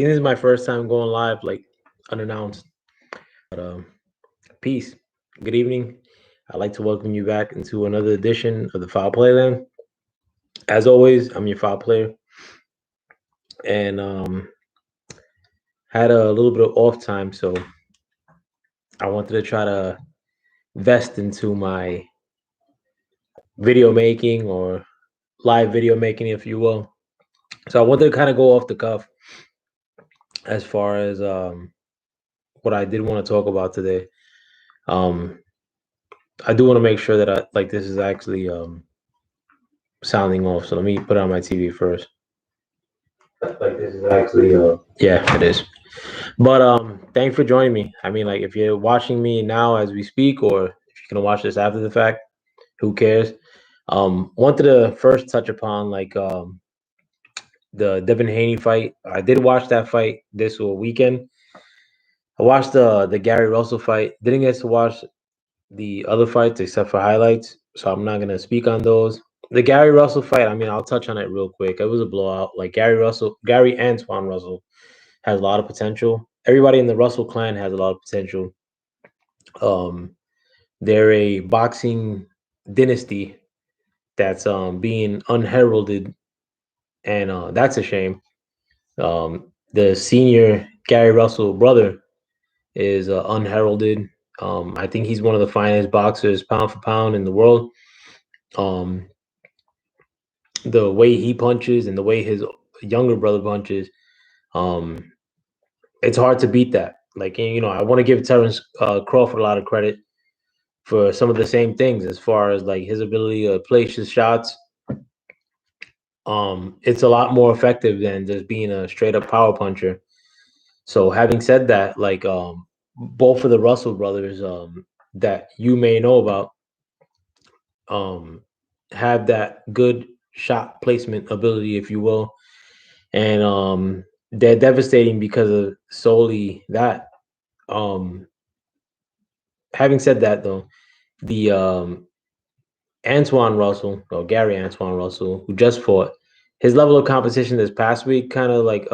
think this is my first time going live, like unannounced. But peace. Good evening. I'd like to welcome you back into another edition of the Foul Playland. As always, I'm your foul player, and had a little bit of off time, so I wanted to try to vest into my video making or live video making, if you will. So I wanted to kind of go off the cuff as far as what I did want to talk about today. Um, I do want to make sure that this is actually sounding off. So let me put it on my TV first. Like this is actually yeah, it is. But thanks for joining me. I mean, like if you're watching me now as we speak, or if you're gonna watch this after the fact, who cares? Wanted to first touch upon the Devin Haney fight. I did watch that fight this weekend. I watched the Gary Russell fight. Didn't get to watch the other fights except for highlights, so I'm not gonna speak on those. The Gary Russell fight, I mean, I'll touch on it real quick. It was a blowout. Like Gary Antoine Russell has a lot of potential. Everybody in the Russell clan has a lot of potential. Um, they're a boxing dynasty that's being unheralded, and that's a shame. The senior Gary Russell brother is unheralded. I think he's one of the finest boxers, pound for pound, in the world. Um, the way he punches and the way his younger brother punches, um, it's hard to beat that. Like, I want to give Terrence Crawford a lot of credit for some of the same things as far as like his ability to place his shots. It's a lot more effective than just being a straight up power puncher. So having said that, like both of the Russell brothers that you may know about um have that good shot placement ability, if you will, and they're devastating because of solely that. Um, having said that, though, the Antoine Russell or Gary Antoine Russell, who just fought, his level of competition this past week kind of like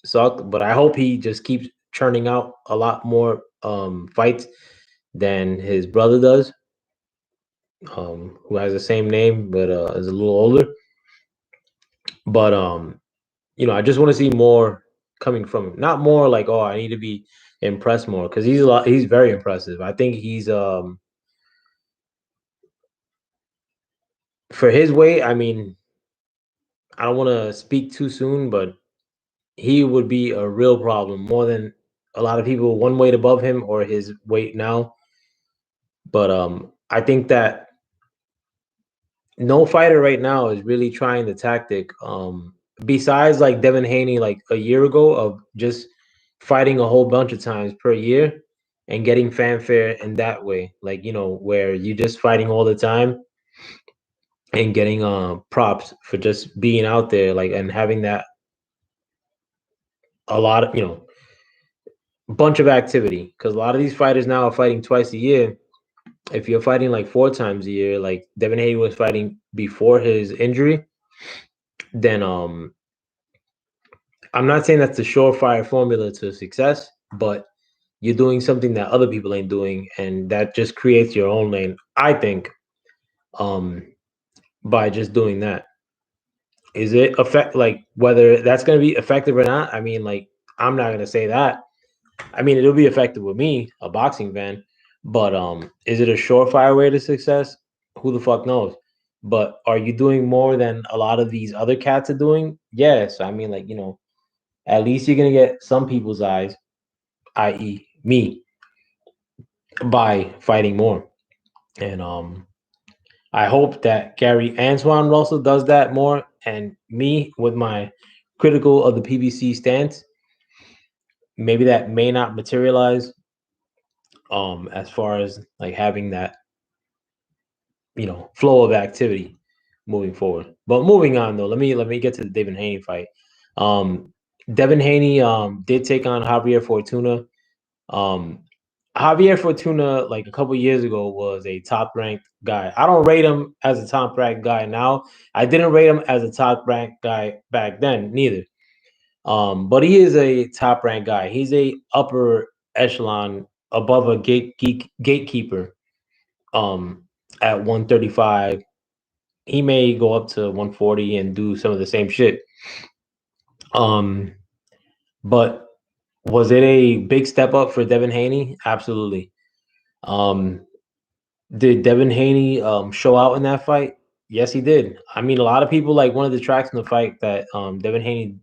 sucked. But I hope he just keeps churning out a lot more fights than his brother does, who has the same name but is a little older. But I just want to see more coming from him. Not more like, oh, I need to be impressed more, because he's very impressive. I think he's for his weight, I mean, I don't want to speak too soon, but he would be a real problem, more than a lot of people one weight above him or his weight now. But I think that no fighter right now is really trying the tactic. Besides like Devin Haney, like a year ago, of just fighting a whole bunch of times per year and getting fanfare in that way, like where you're just fighting all the time and getting props for just being out there, like, and having that a lot of bunch of activity, because a lot of these fighters now are fighting twice a year. If you're fighting like four times a year, like Devin Haney was fighting before his injury, then I'm not saying that's the surefire formula to success, but you're doing something that other people ain't doing, and that just creates your own lane, I think, um, by just doing that. Is it effect like whether that's going to be effective or not? I mean, like, I'm not going to say that. I mean, it'll be effective with me, a boxing fan, but is it a surefire way to success? Who the fuck knows? But are you doing more than a lot of these other cats are doing? Yes. I mean, like, at least you're gonna get some people's eyes, i.e., me, by fighting more. And I hope that Gary Antoine Russell does that more, and me with my critical of the PBC stance. Maybe that may not materialize as far as like having that flow of activity moving forward. But moving on though, let me get to the Devin Haney fight. Um, Devin Haney did take on Javier Fortuna. Um, Javier Fortuna, like a couple years ago, was a top ranked guy. I don't rate him as a top ranked guy now. I didn't rate him as a top ranked guy back then, neither. But he is a top ranked guy. He's a upper echelon above a gatekeeper. Um, at 135, he may go up to 140 and do some of the same shit. Um, but was it a big step up for Devin Haney? Absolutely. Um, did Devin Haney show out in that fight? Yes, he did. I mean, a lot of people like one of the tracks in the fight that Devin Haney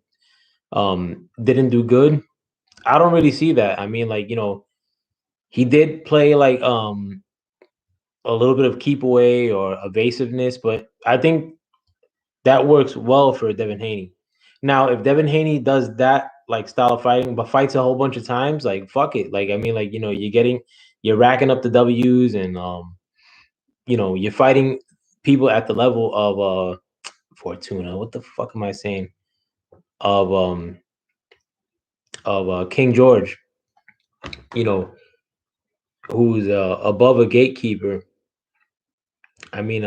didn't do good. I don't really see that. I mean, like, he did play like a little bit of keep away or evasiveness, but I think that works well for Devin Haney. Now, if Devin Haney does that like style of fighting, but fights a whole bunch of times, like fuck it. Like I mean, like you're racking up the W's, and you're fighting people at the level of Fortuna. What the fuck am I saying? Of King George. You know, who's above a gatekeeper. I mean,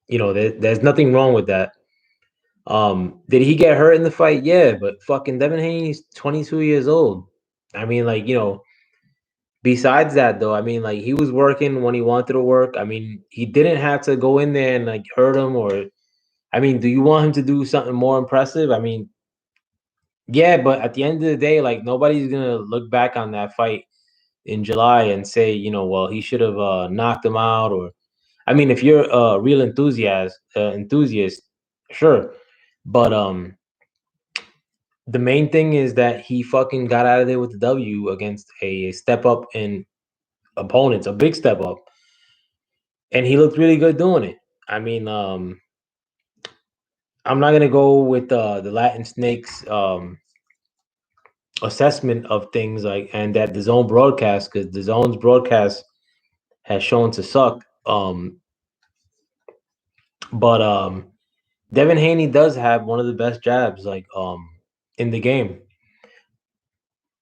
there's nothing wrong with that. Did he get hurt in the fight? Yeah, but fucking Devin Haney's 22 years old. I mean, like, besides that though, I mean, like he was working when he wanted to work. I mean, he didn't have to go in there and like hurt him or I mean, do you want him to do something more impressive? I mean, yeah, but at the end of the day, like nobody's gonna look back on that fight in July and say, well, he should have knocked him out or I mean, if you're a real enthusiast, sure. But the main thing is that he fucking got out of there with the W against a step up in opponents, a big step up, and he looked really good doing it. I mean, I'm not gonna go with the Latin Snakes assessment of things like and that the zone broadcast because the zone's broadcast has shown to suck. But Devin Haney does have one of the best jabs like in the game.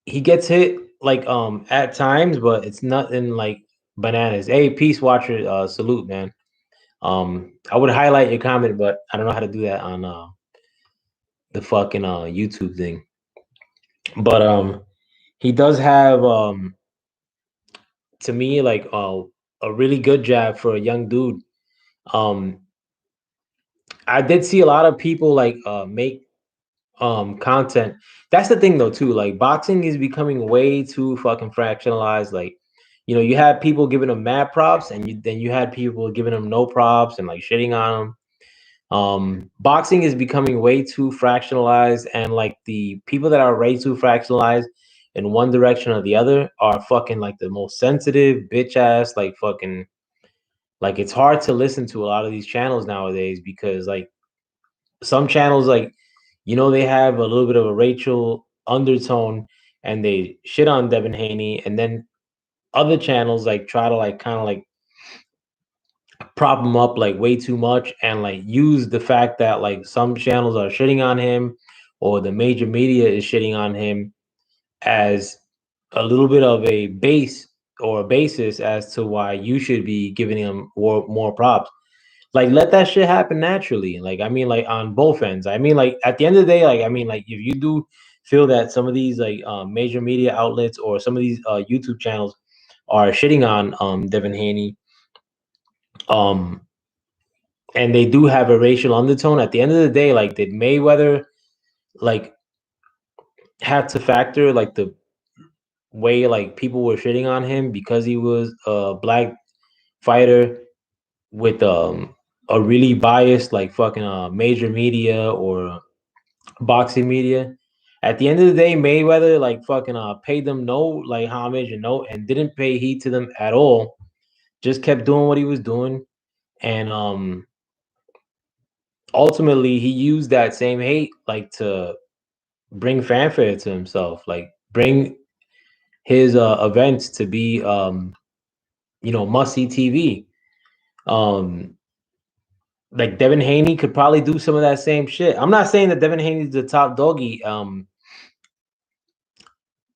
He gets hit like at times, but it's nothing like bananas. Hey, peace watcher, salute, man. I would highlight your comment, but I don't know how to do that on the fucking YouTube thing. But he does have to me like a really good jab for a young dude. Um, I did see a lot of people like make content. That's the thing though too. Like boxing is becoming way too fucking fractionalized. Like, you had people giving them mad props, and then you had people giving them no props and like shitting on them. Boxing is becoming way too fractionalized, and like the people that are way too fractionalized in one direction or the other are fucking like the most sensitive bitch ass like fucking like it's hard to listen to a lot of these channels nowadays because like some channels like they have a little bit of a racial undertone and they shit on Devin Haney, and then other channels like try to like kind of like prop him up like way too much and like use the fact that like some channels are shitting on him or the major media is shitting on him as a little bit of a base or a basis as to why you should be giving him more props. Like let that shit happen naturally. Like I mean, like on both ends. I mean, like at the end of the day, like I mean, like if you do feel that some of these like major media outlets or some of these YouTube channels are shitting on Devin Haney, um, and they do have a racial undertone. At the end of the day, like did Mayweather like have to factor like the way like people were shitting on him because he was a black fighter with a really biased like fucking major media or boxing media. At the end of the day, Mayweather like fucking paid them no like homage and didn't pay heed to them at all. Just kept doing what he was doing, and ultimately he used that same hate like to bring fanfare to himself, like bring his events to be must see TV. Um, like Devin Haney could probably do some of that same shit. I'm not saying that Devin Haney's the top doggy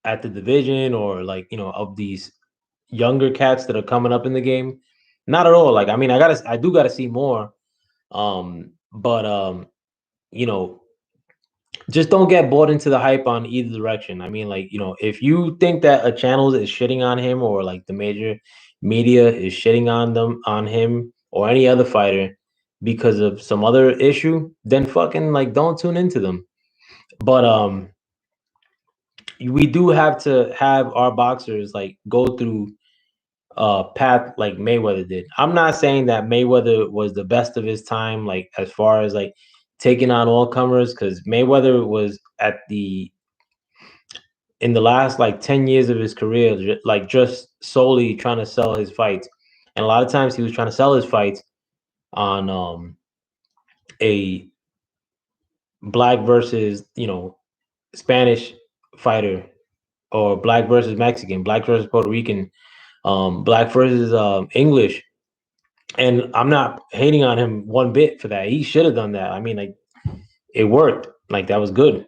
at the division or like of these younger cats that are coming up in the game. Not at all. Like I mean, I do gotta see more. But you know, just don't get bought into the hype on either direction. I mean, like, if you think that a channel is shitting on him, or like the major media is shitting on him or any other fighter because of some other issue, then fucking like don't tune into them. But we do have to have our boxers like go through path like Mayweather did. I'm not saying that Mayweather was the best of his time, like as far as like taking on all comers, because Mayweather was at the in the last like 10 years of his career, like just solely trying to sell his fights. And a lot of times he was trying to sell his fights on a black versus, Spanish fighter, or black versus Mexican, black versus Puerto Rican, black versus English. And I'm not hating on him one bit for that. He should have done that. I mean, like, it worked. Like, that was good.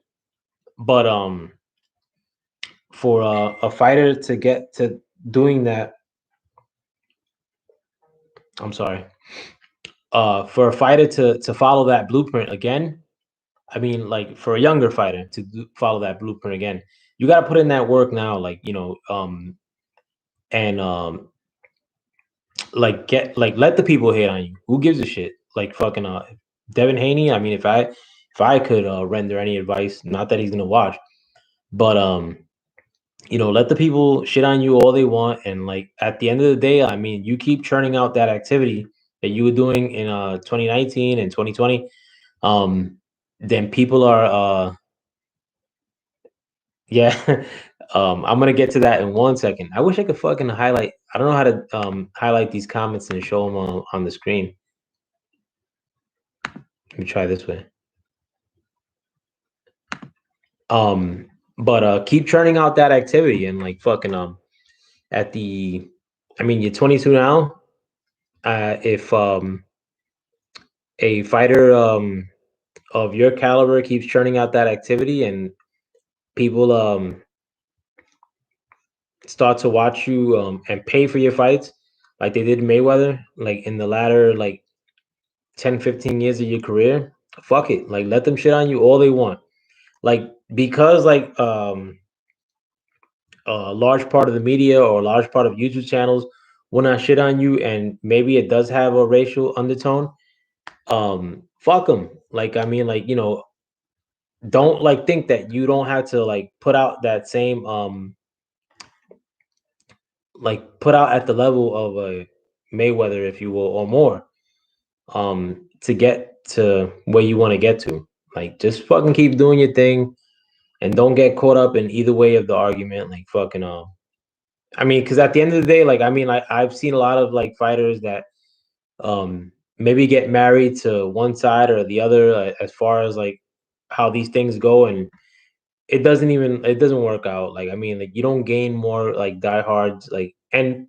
But for a fighter to get to doing that, I'm sorry. For a fighter to follow that blueprint again, I mean, like for a younger fighter to follow that blueprint again, you got to put in that work now. Like, and like let the people hate on you. Who gives a shit? Like fucking Devin Haney. I mean, if I could render any advice, not that he's gonna watch, but let the people shit on you all they want, and like at the end of the day, I mean, you keep churning out that activity that you were doing in 2019 and 2020. Then people are yeah. I'm gonna get to that in 1 second. I wish I could fucking highlight. I don't know how to highlight these comments and show them on the screen. Let me try this way. But keep churning out that activity, and like fucking at the I mean, you're 22 now. If a fighter of your caliber keeps churning out that activity, and people start to watch you and pay for your fights like they did Mayweather, like in the latter like 10, 15 years of your career, fuck it. Like, let them shit on you all they want. Like, because like a large part of the media or a large part of YouTube channels will not shit on you, and maybe it does have a racial undertone. Fuck them. Like, I mean, like, don't like think that you don't have to like put out that same like put out at the level of a Mayweather, if you will, or more, to get to where you want to get to. Like, just fucking keep doing your thing, and don't get caught up in either way of the argument. Like, fucking I mean, because at the end of the day, like, I mean, I've seen a lot of like fighters that maybe get married to one side or the other, as far as like how these things go, and it doesn't work out. Like, I mean, like, you don't gain more like diehards, like, and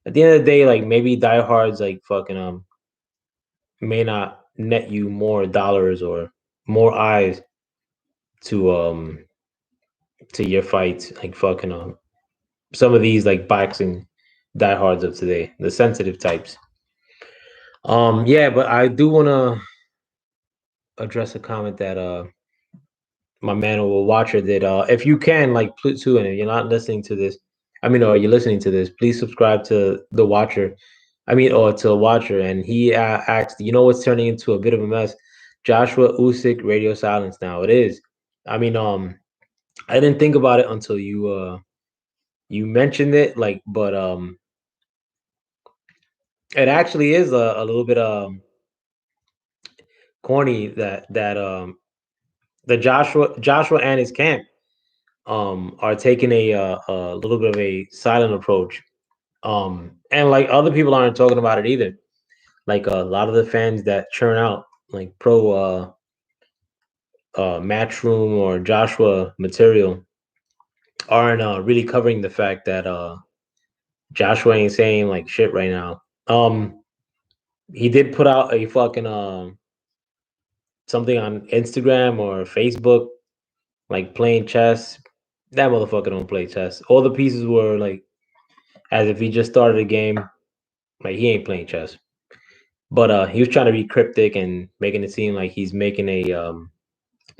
at the end of the day, like, maybe diehards like fucking may not net you more dollars or more eyes to your fights, like fucking some of these like boxing diehards of today, the sensitive types. Yeah, but I do want to address a comment that my man or watcher did. If you can, like, too, and if you're not listening to this, I mean, or you're listening to this, please subscribe to the watcher. I mean, or to a watcher, and he asked, what's turning into a bit of a mess? Joshua Usyk radio silence now. It is. I mean, I didn't think about it until you mentioned it, like, but it actually is a little bit corny that Joshua and his camp are taking a little bit of a silent approach. And like other people aren't talking about it either. Like a lot of the fans that churn out like pro Matchroom or Joshua material aren't really covering the fact that Joshua ain't saying like shit right now. He did put out a fucking something on Instagram or Facebook, like playing chess. That motherfucker don't play chess. All the pieces were like as if he just started a game. Like, he ain't playing chess. But he was trying to be cryptic and making it seem like he's making a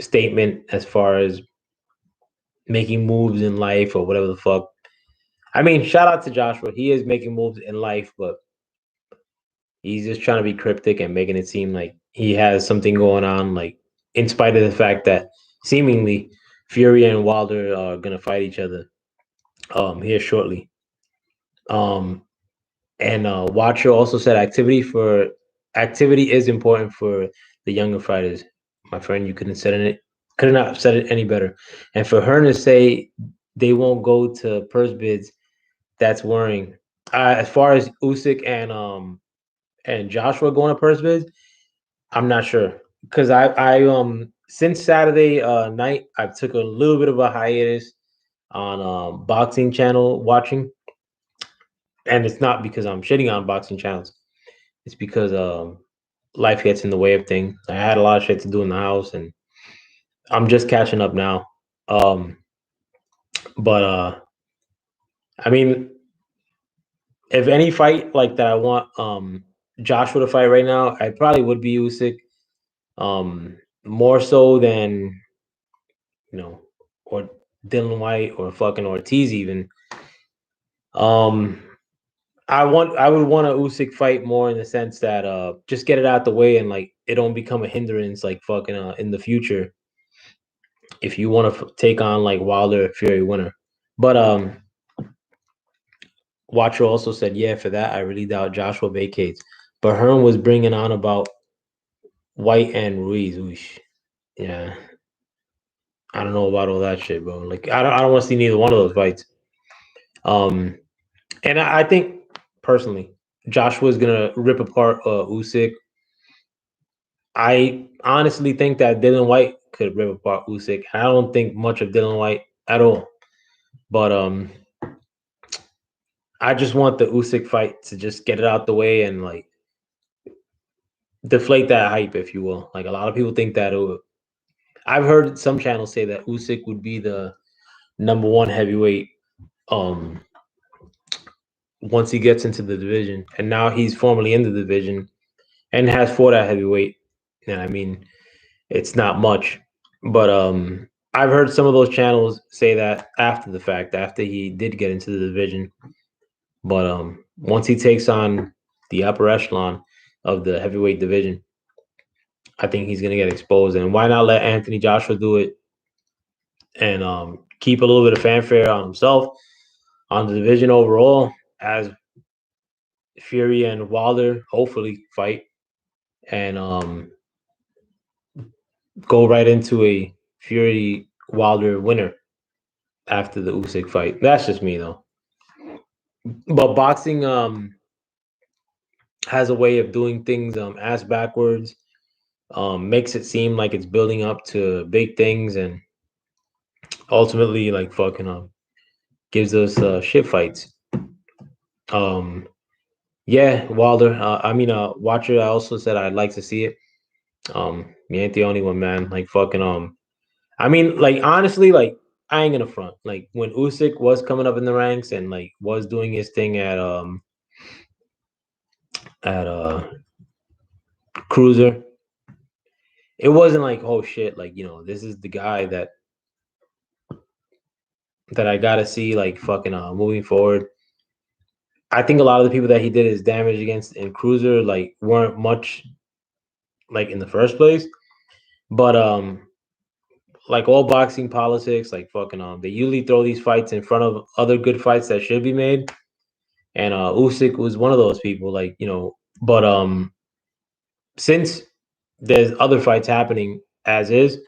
statement as far as making moves in life or whatever the fuck. I mean, shout out to Joshua. He is making moves in life, but he's just trying to be cryptic and making it seem like he has something going on, like in spite of the fact that seemingly Fury and Wilder are gonna fight each other here shortly. Um and Watcher also said activity is important for the younger fighters. My friend, you could not have said it any better. And for her to say they won't go to purse bids, that's worrying. As far as Usyk and Joshua going to purse bids, I'm not sure because I since Saturday night I took a little bit of a hiatus on boxing channel watching, and it's not because I'm shitting on boxing channels. It's because life gets in the way of things. I had a lot of shit to do in the house, and I'm just catching up now. Um, but I mean, if any fight like that, I want Joshua to fight right now. I probably would be Usyk, more so than you know, or Dylan White or fucking Ortiz even. Um, I would want a Usyk fight more in the sense that just get it out the way and like it don't become a hindrance like fucking in the future if you want to take on like Wilder Fury winner. But Watcher also said, yeah, for that I really doubt Joshua vacates. But Hearn was bringing on about White and Ruiz. Oosh. Yeah, I don't know about all that shit, bro. Like I don't want to see neither one of those fights. Um, and I think personally, Joshua's gonna rip apart Usyk. I honestly think that Dylan White could rip apart Usyk. I don't think much of Dylan White at all. But I just want the Usyk fight to just get it out the way and like deflate that hype, if you will. Like a lot of people think that I've heard some channels say that Usyk would be the number one heavyweight um once he gets into the division, and now he's formally in the division and has fought at heavyweight. And I mean, it's not much, but I've heard some of those channels say that after the fact, after he did get into the division. But once he takes on the upper echelon of the heavyweight division, I think he's gonna get exposed. And why not let Anthony Joshua do it and keep a little bit of fanfare on himself, on the division overall, as Fury and Wilder hopefully fight and go right into a Fury Wilder winner after the Usyk fight. That's just me though. But boxing has a way of doing things ass backwards. Makes it seem like it's building up to big things and ultimately like fucking gives us shit fights. Um yeah, Wilder. Watcher. I also said I'd like to see it. You ain't the only one, man. Like fucking I mean, like honestly, like I ain't gonna front. Like when Usyk was coming up in the ranks and like was doing his thing at Cruiser, it wasn't like oh shit, like this is the guy that I gotta see like fucking moving forward. I think a lot of the people that he did his damage against in Cruiser like weren't much like in the first place, but like all boxing politics, like fucking they usually throw these fights in front of other good fights that should be made, and Usyk was one of those people, like but since there's other fights happening as is,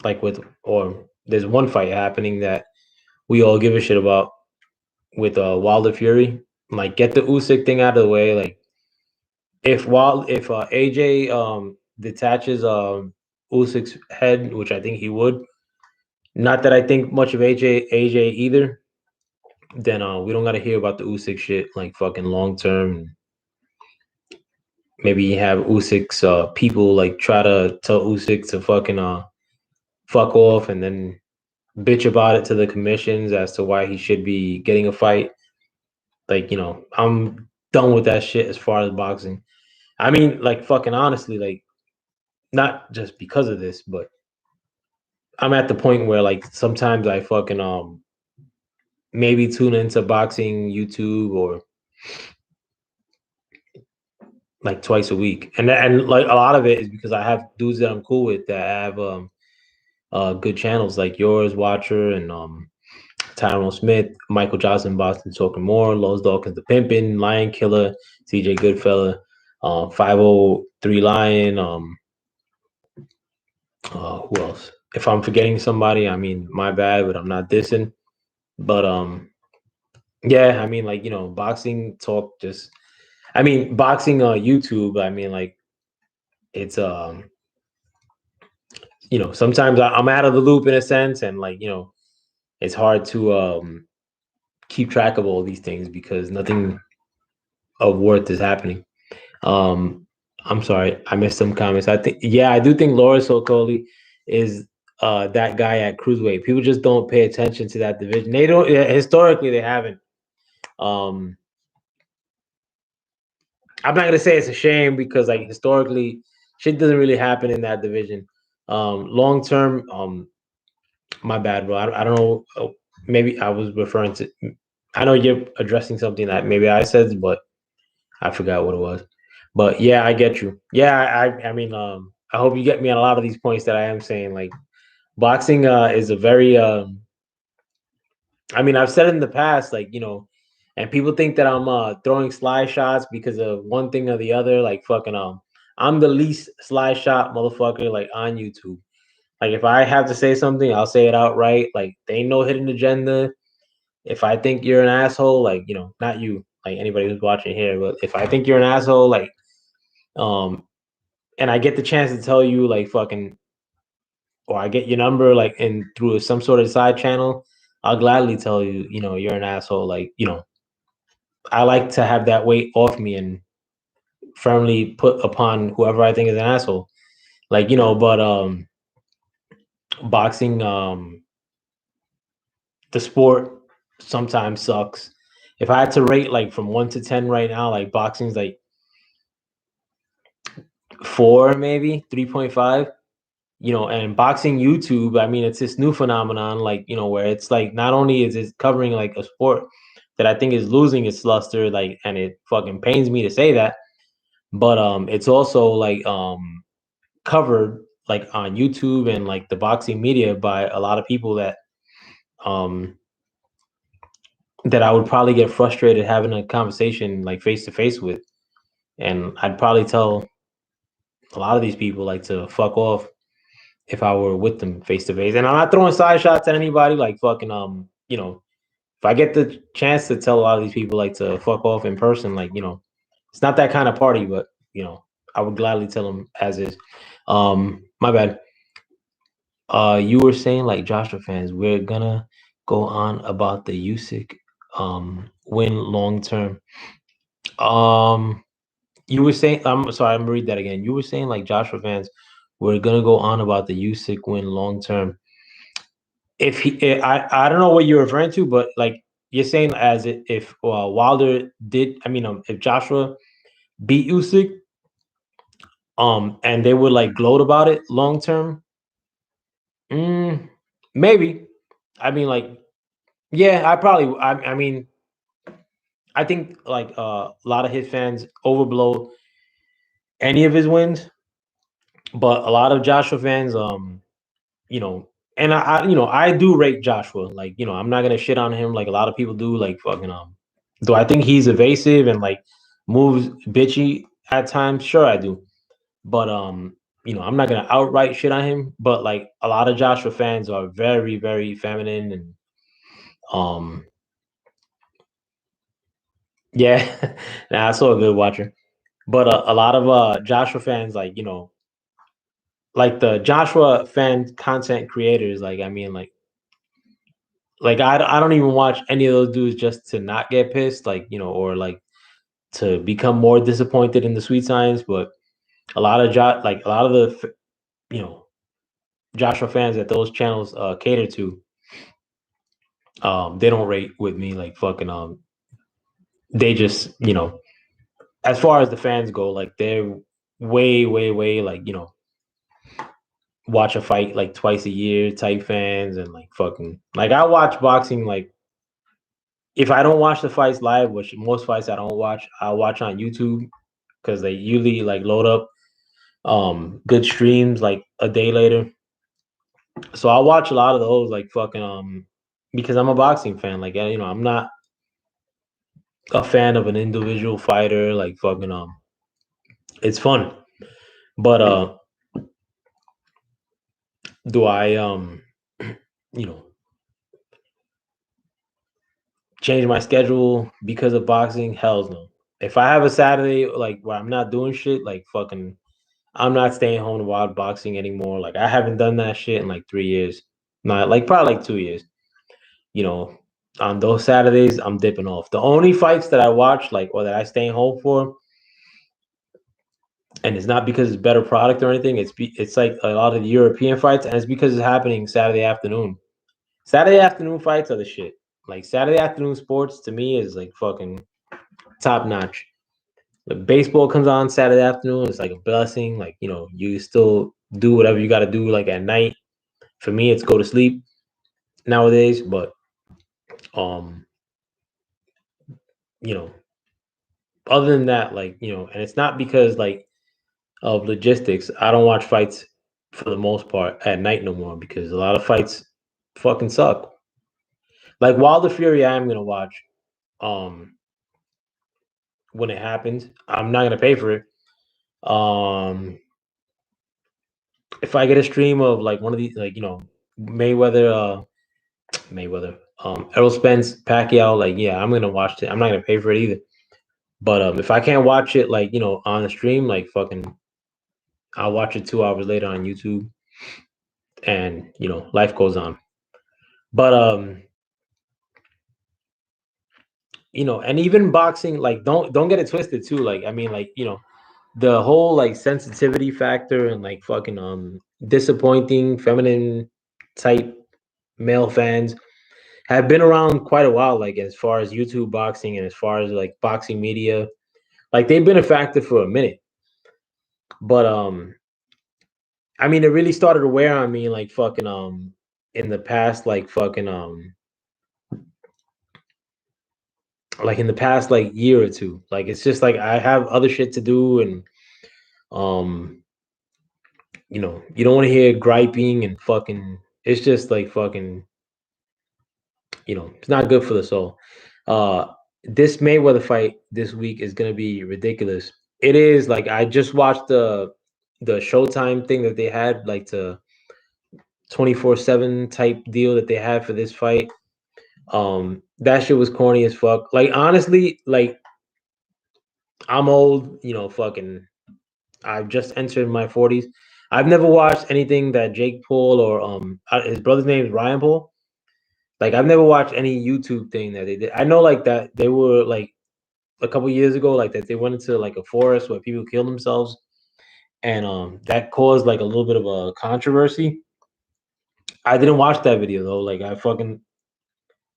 like with or there's one fight happening that we all give a shit about with Wilder Fury, like get the Usyk thing out of the way, like if AJ detaches Usyk's head, which I think he would, not that I think much of AJ either, then we don't gotta hear about the Usyk shit like fucking long term. Maybe have Usyk's people like try to tell Usyk to fucking fuck off and then bitch about it to the commissions as to why he should be getting a fight. Like, I'm done with that shit as far as boxing. I mean, like fucking honestly, like not just because of this, but I'm at the point where like sometimes I fucking maybe tune into boxing YouTube or like twice a week, and like a lot of it is because I have dudes that I'm cool with that have good channels like yours, Watcher, and Tyrone Smith, Michael Johnson, Boston Talking More, Los Dawkins, The Pimpin', Lion Killer, CJ Goodfella, 503 Lion. Who else? If I'm forgetting somebody, I mean, my bad, but I'm not dissing. But yeah, I mean, like boxing talk. Just, I mean, boxing YouTube. I mean, like it's sometimes I'm out of the loop in a sense, and like it's hard to keep track of all these things because nothing of worth is happening. Um, I'm sorry, I missed some comments. I think, yeah, I do think Laura Sokoli is that guy at cruiserweight. People just don't pay attention to that division. They don't, yeah, historically they haven't. Um, I'm not gonna say it's a shame because like historically, shit doesn't really happen in that division. Long term, my bad, bro. I don't know. Maybe I was referring to. I know you're addressing something that maybe I said, but I forgot what it was. But yeah, I get you. Yeah, I mean, I hope you get me on a lot of these points that I am saying. Like boxing is a very I mean, I've said it in the past, like, and people think that I'm throwing slide shots because of one thing or the other. Like fucking I'm the least slide shot motherfucker like on YouTube. Like if I have to say something, I'll say it outright. Like they ain't no hidden agenda. If I think you're an asshole, like, not you, like anybody who's watching here, but if I think you're an asshole, like um and I get the chance to tell you like fucking or I get your number like in through some sort of side channel, I'll gladly tell you, you're an asshole. Like, I like to have that weight off me and firmly put upon whoever I think is an asshole. Like, but boxing, the sport sometimes sucks. If I had to rate like from 1 to 10 right now, like boxing's like 4, maybe 3.5. And boxing YouTube, I mean, it's this new phenomenon, like, where it's like not only is it covering like a sport that I think is losing its luster, like, and it fucking pains me to say that, but it's also like covered like on YouTube and like the boxing media by a lot of people um that I would probably get frustrated having a conversation like face to face with. And I'd probably tell a lot of these people like to fuck off if I were with them face to face. And I'm not throwing side shots at anybody. Like fucking if I get the chance to tell a lot of these people like to fuck off in person, like it's not that kind of party, but I would gladly tell them as is. My bad. You were saying like Joshua fans, we're gonna go on about the Usyk win long term. Um, you were saying, I'm sorry, I'm gonna read that again. You were saying like Joshua fans, we're gonna go on about the Usyk win long term. If he, I don't know what you're referring to, but like you're saying as if Wilder did, I mean, if Joshua beat Usyk, and they would like gloat about it long term. Mm, maybe. I mean, like, yeah, I mean, I think like a lot of his fans overblow any of his wins, but a lot of Joshua fans, you know, and I do rate Joshua. Like, I'm not gonna shit on him like a lot of people do. Like, fucking do I think he's evasive and like moves bitchy at times? Sure, I do. But I'm not gonna outright shit on him. But like a lot of Joshua fans are very, very feminine and um, yeah, nah, I saw a good watcher. But a lot of Joshua fans, like like the Joshua fan content creators, like I mean, like I don't even watch any of those dudes just to not get pissed, like or like to become more disappointed in the sweet science. But like a lot of the Joshua fans that those channels cater to, they don't rate with me like fucking they just as far as the fans go, like they're way, way, way like watch a fight like twice a year type fans, and like fucking like I watch boxing like if I don't watch the fights live, which most fights I don't watch, I'll watch on YouTube because they usually like load up good streams like a day later. So I'll watch a lot of those like fucking because I'm a boxing fan. Like I'm not a fan of an individual fighter. Like fucking it's fun. But do I you know change my schedule because of boxing? Hell's no. If I have a Saturday like where I'm not doing shit, like fucking I'm not staying home to watch boxing anymore. Like I haven't done that shit in like 3 years. Not like probably like 2 years. You know, on those Saturdays, I'm dipping off. The only fights that I watch, like, or that I stay home for, and it's not because it's better product or anything. It's like a lot of the European fights, and it's because it's happening Saturday afternoon. Saturday afternoon fights are the shit. Like Saturday afternoon sports to me is like fucking top notch. The baseball comes on Saturday afternoon. It's like a blessing. Like you still do whatever you got to do. Like at night, for me, it's go to sleep nowadays. But um, you know, other than that, like and it's not because like of logistics. I don't watch fights for the most part at night no more because a lot of fights fucking suck. Like Wilder Fury, I am gonna watch um when it happens. I'm not gonna pay for it. If I get a stream of like one of these, like Mayweather, Mayweather, Errol Spence, Pacquiao, like yeah, I'm gonna watch it. I'm not gonna pay for it either. But if I can't watch it like on the stream, like fucking, I'll watch it 2 hours later on YouTube, and life goes on. But and even boxing, like don't get it twisted too. Like I mean, like the whole like sensitivity factor and like fucking disappointing feminine type male fans have been around quite a while. Like as far as YouTube boxing and as far as like boxing media, like they've been a factor for a minute. But I mean, it really started to wear on me like fucking in the past like fucking like in the past like year or two. Like it's just like I have other shit to do, and um you don't want to hear griping and fucking. It's just like fucking. It's not good for the soul. Uh, this Mayweather fight this week is gonna be ridiculous. It is like I just watched the Showtime thing that they had, like the 24/7 type deal that they had for this fight. That shit was corny as fuck. Like honestly, like I'm old, fucking. I've just entered my 40s. I've never watched anything that Jake Paul or his brother's name is Ryan Paul. Like I've never watched any YouTube thing that they did. I know like that they were like a couple years ago, like that they went into like a forest where people killed themselves, and that caused like a little bit of a controversy. I didn't watch that video though. Like I fucking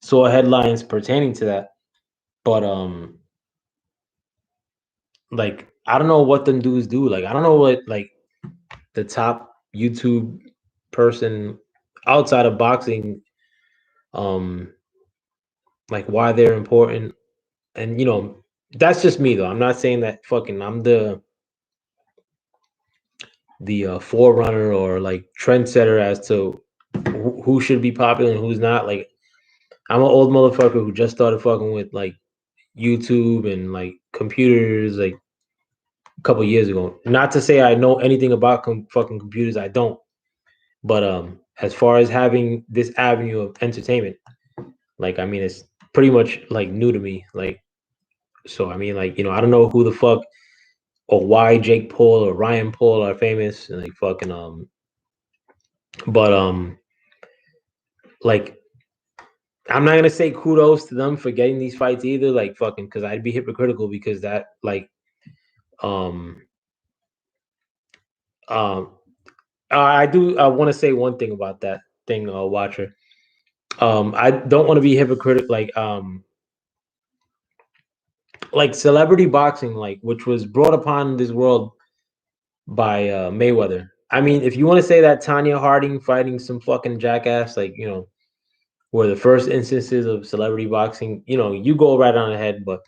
saw headlines pertaining to that, but like I don't know what them dudes do. Like I don't know what like the top YouTube person outside of boxing, um, like why they're important. And that's just me though. I'm not saying that fucking I'm the forerunner or like trendsetter as to who should be popular and who's not. Like I'm an old motherfucker who just started fucking with like YouTube and like computers like a couple years ago. Not to say I know anything about fucking computers, I don't. But as far as having this avenue of entertainment, like I mean, it's pretty much like new to me. Like so, I mean, like I don't know who the fuck or why Jake Paul or Ryan Paul are famous and like fucking but like I'm not gonna say kudos to them for getting these fights either, like fucking because I'd be hypocritical because that like um um I do I want to say one thing about that thing, Watcher. I don't want to be hypocritical like celebrity boxing, like which was brought upon this world by Mayweather. I mean, if you want to say that Tanya Harding fighting some fucking jackass, like, were the first instances of celebrity boxing, you go right on ahead. But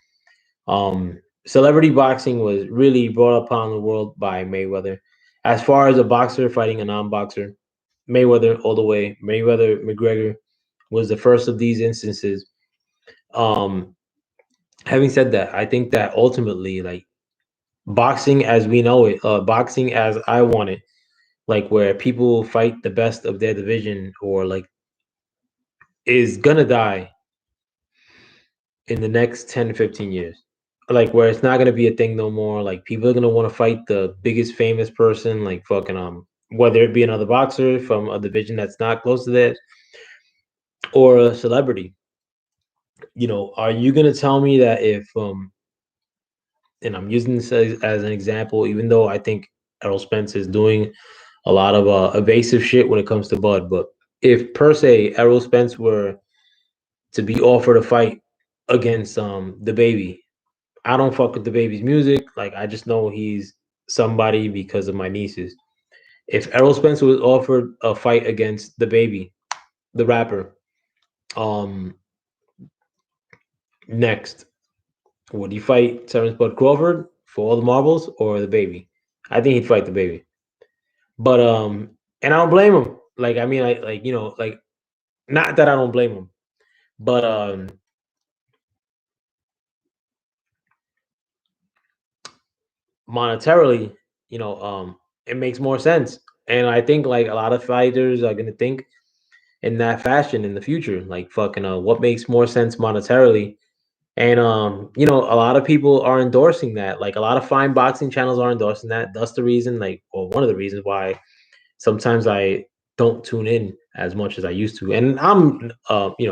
celebrity boxing was really brought upon the world by Mayweather. As far as a boxer fighting a non-boxer, Mayweather all the way. Mayweather McGregor was the first of these instances. Um, Having said that, I think that ultimately, like, boxing as we know it, boxing as I want it, like where people fight the best of their division, or like, is gonna die in the next 10 to 15 years. Like, where it's not gonna be a thing no more. Like, people are gonna want to fight the biggest famous person, like fucking whether it be another boxer from a division that's not close to that, or a celebrity. Are you gonna tell me that if and I'm using this as an example, even though I think Errol Spence is doing a lot of evasive shit when it comes to Bud, but if per se Errol Spence were to be offered a fight against the baby, I don't fuck with the baby's music. Like, I just know he's somebody because of my nieces. If Errol Spence was offered a fight against the baby, the rapper, um, next, would he fight Terrence Bud Crawford for all the marbles or the baby? I think he'd fight the baby. But and I don't blame him. Like, I mean, like, like, not that I don't blame him, but monetarily, it makes more sense. And I think like a lot of fighters are gonna think in that fashion in the future. Like, fucking what makes more sense monetarily. And a lot of people are endorsing that. Like, a lot of fine boxing channels are endorsing that. That's the reason, like, or one of the reasons why sometimes I don't tune in as much as I used to. And I'm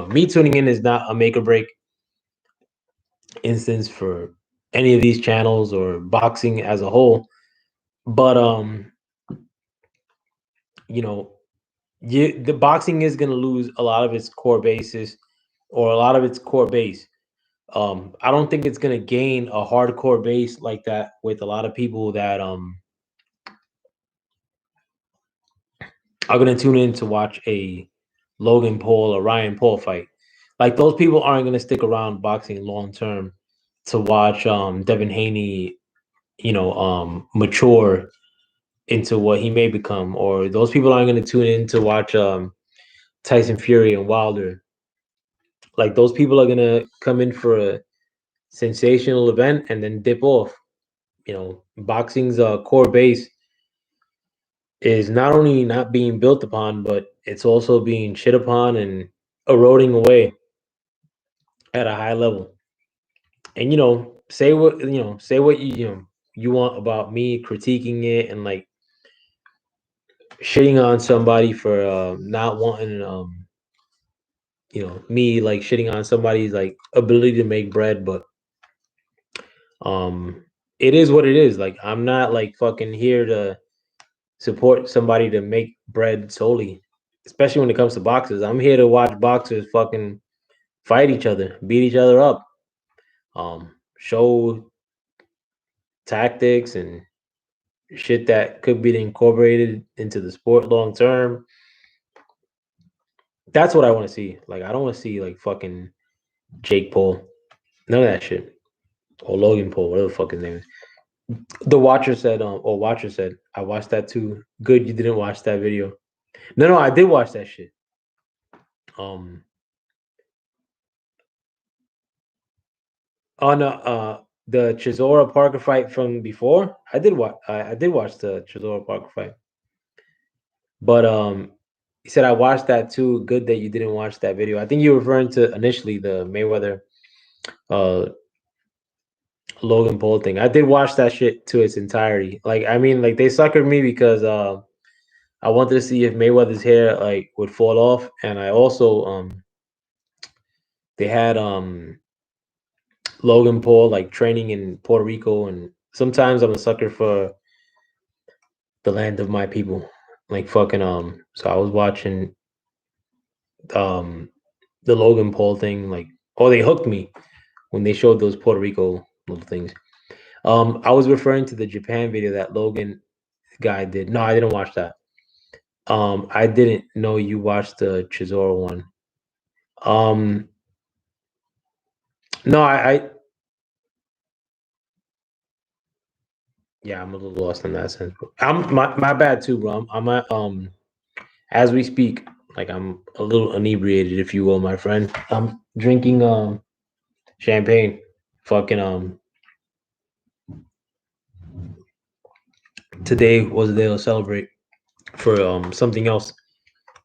me tuning in is not a make or break instance for any of these channels or boxing as a whole. But you know, the boxing is going to lose a lot of its core basis, or a lot of its core base. I don't think it's going to gain a hardcore base like that with a lot of people that are going to tune in to watch a Logan Paul or Ryan Paul fight. Like, those people aren't going to stick around boxing long term to watch Devin Haney, mature into what he may become, or those people aren't going to tune in to watch Tyson Fury and Wilder. Like, those people are going to come in for a sensational event and then dip off. Boxing's core base is not only not being built upon, but it's also being shit upon and eroding away at a high level. And say what you want about me critiquing it and like shitting on somebody for not wanting me like shitting on somebody's like ability to make bread, but um it is what it is. Like, I'm not like fucking here to support somebody to make bread solely, especially when it comes to boxers. I'm here to watch boxers fucking fight each other, beat each other up, show tactics and shit that could be incorporated into the sport long term. That's what I want to see. Like, I don't want to see like fucking Jake Paul, none of that shit, or Logan Paul, whatever the fuck his name is. The Watcher said, or Watcher said, I watched that too. Good, you didn't watch that video. No, I did watch that shit. Um, on the Chisora Parker fight from before, I did watch the Chisora Parker fight, but he said I watched that too. Good that you didn't watch that video. I think you were referring to initially the Mayweather uh Logan Paul thing. I did watch that shit to its entirety. Like, I mean, like, they suckered me because I wanted to see if Mayweather's hair like would fall off, and I also they had Logan Paul like training in Puerto Rico, and sometimes I'm a sucker for the land of my people. Like, fucking so I was watching um the Logan Paul thing, like, oh, they hooked me when they showed those Puerto Rico little things. I was referring to the Japan video that Logan guy did. No, I didn't watch that. I didn't know you watched the Chisora one. Um, no, yeah, I'm a little lost in that sense. I'm my bad too, bro. I'm at, as we speak, like I'm a little inebriated, if you will, my friend. I'm drinking champagne. Fucking today was the day to celebrate for something else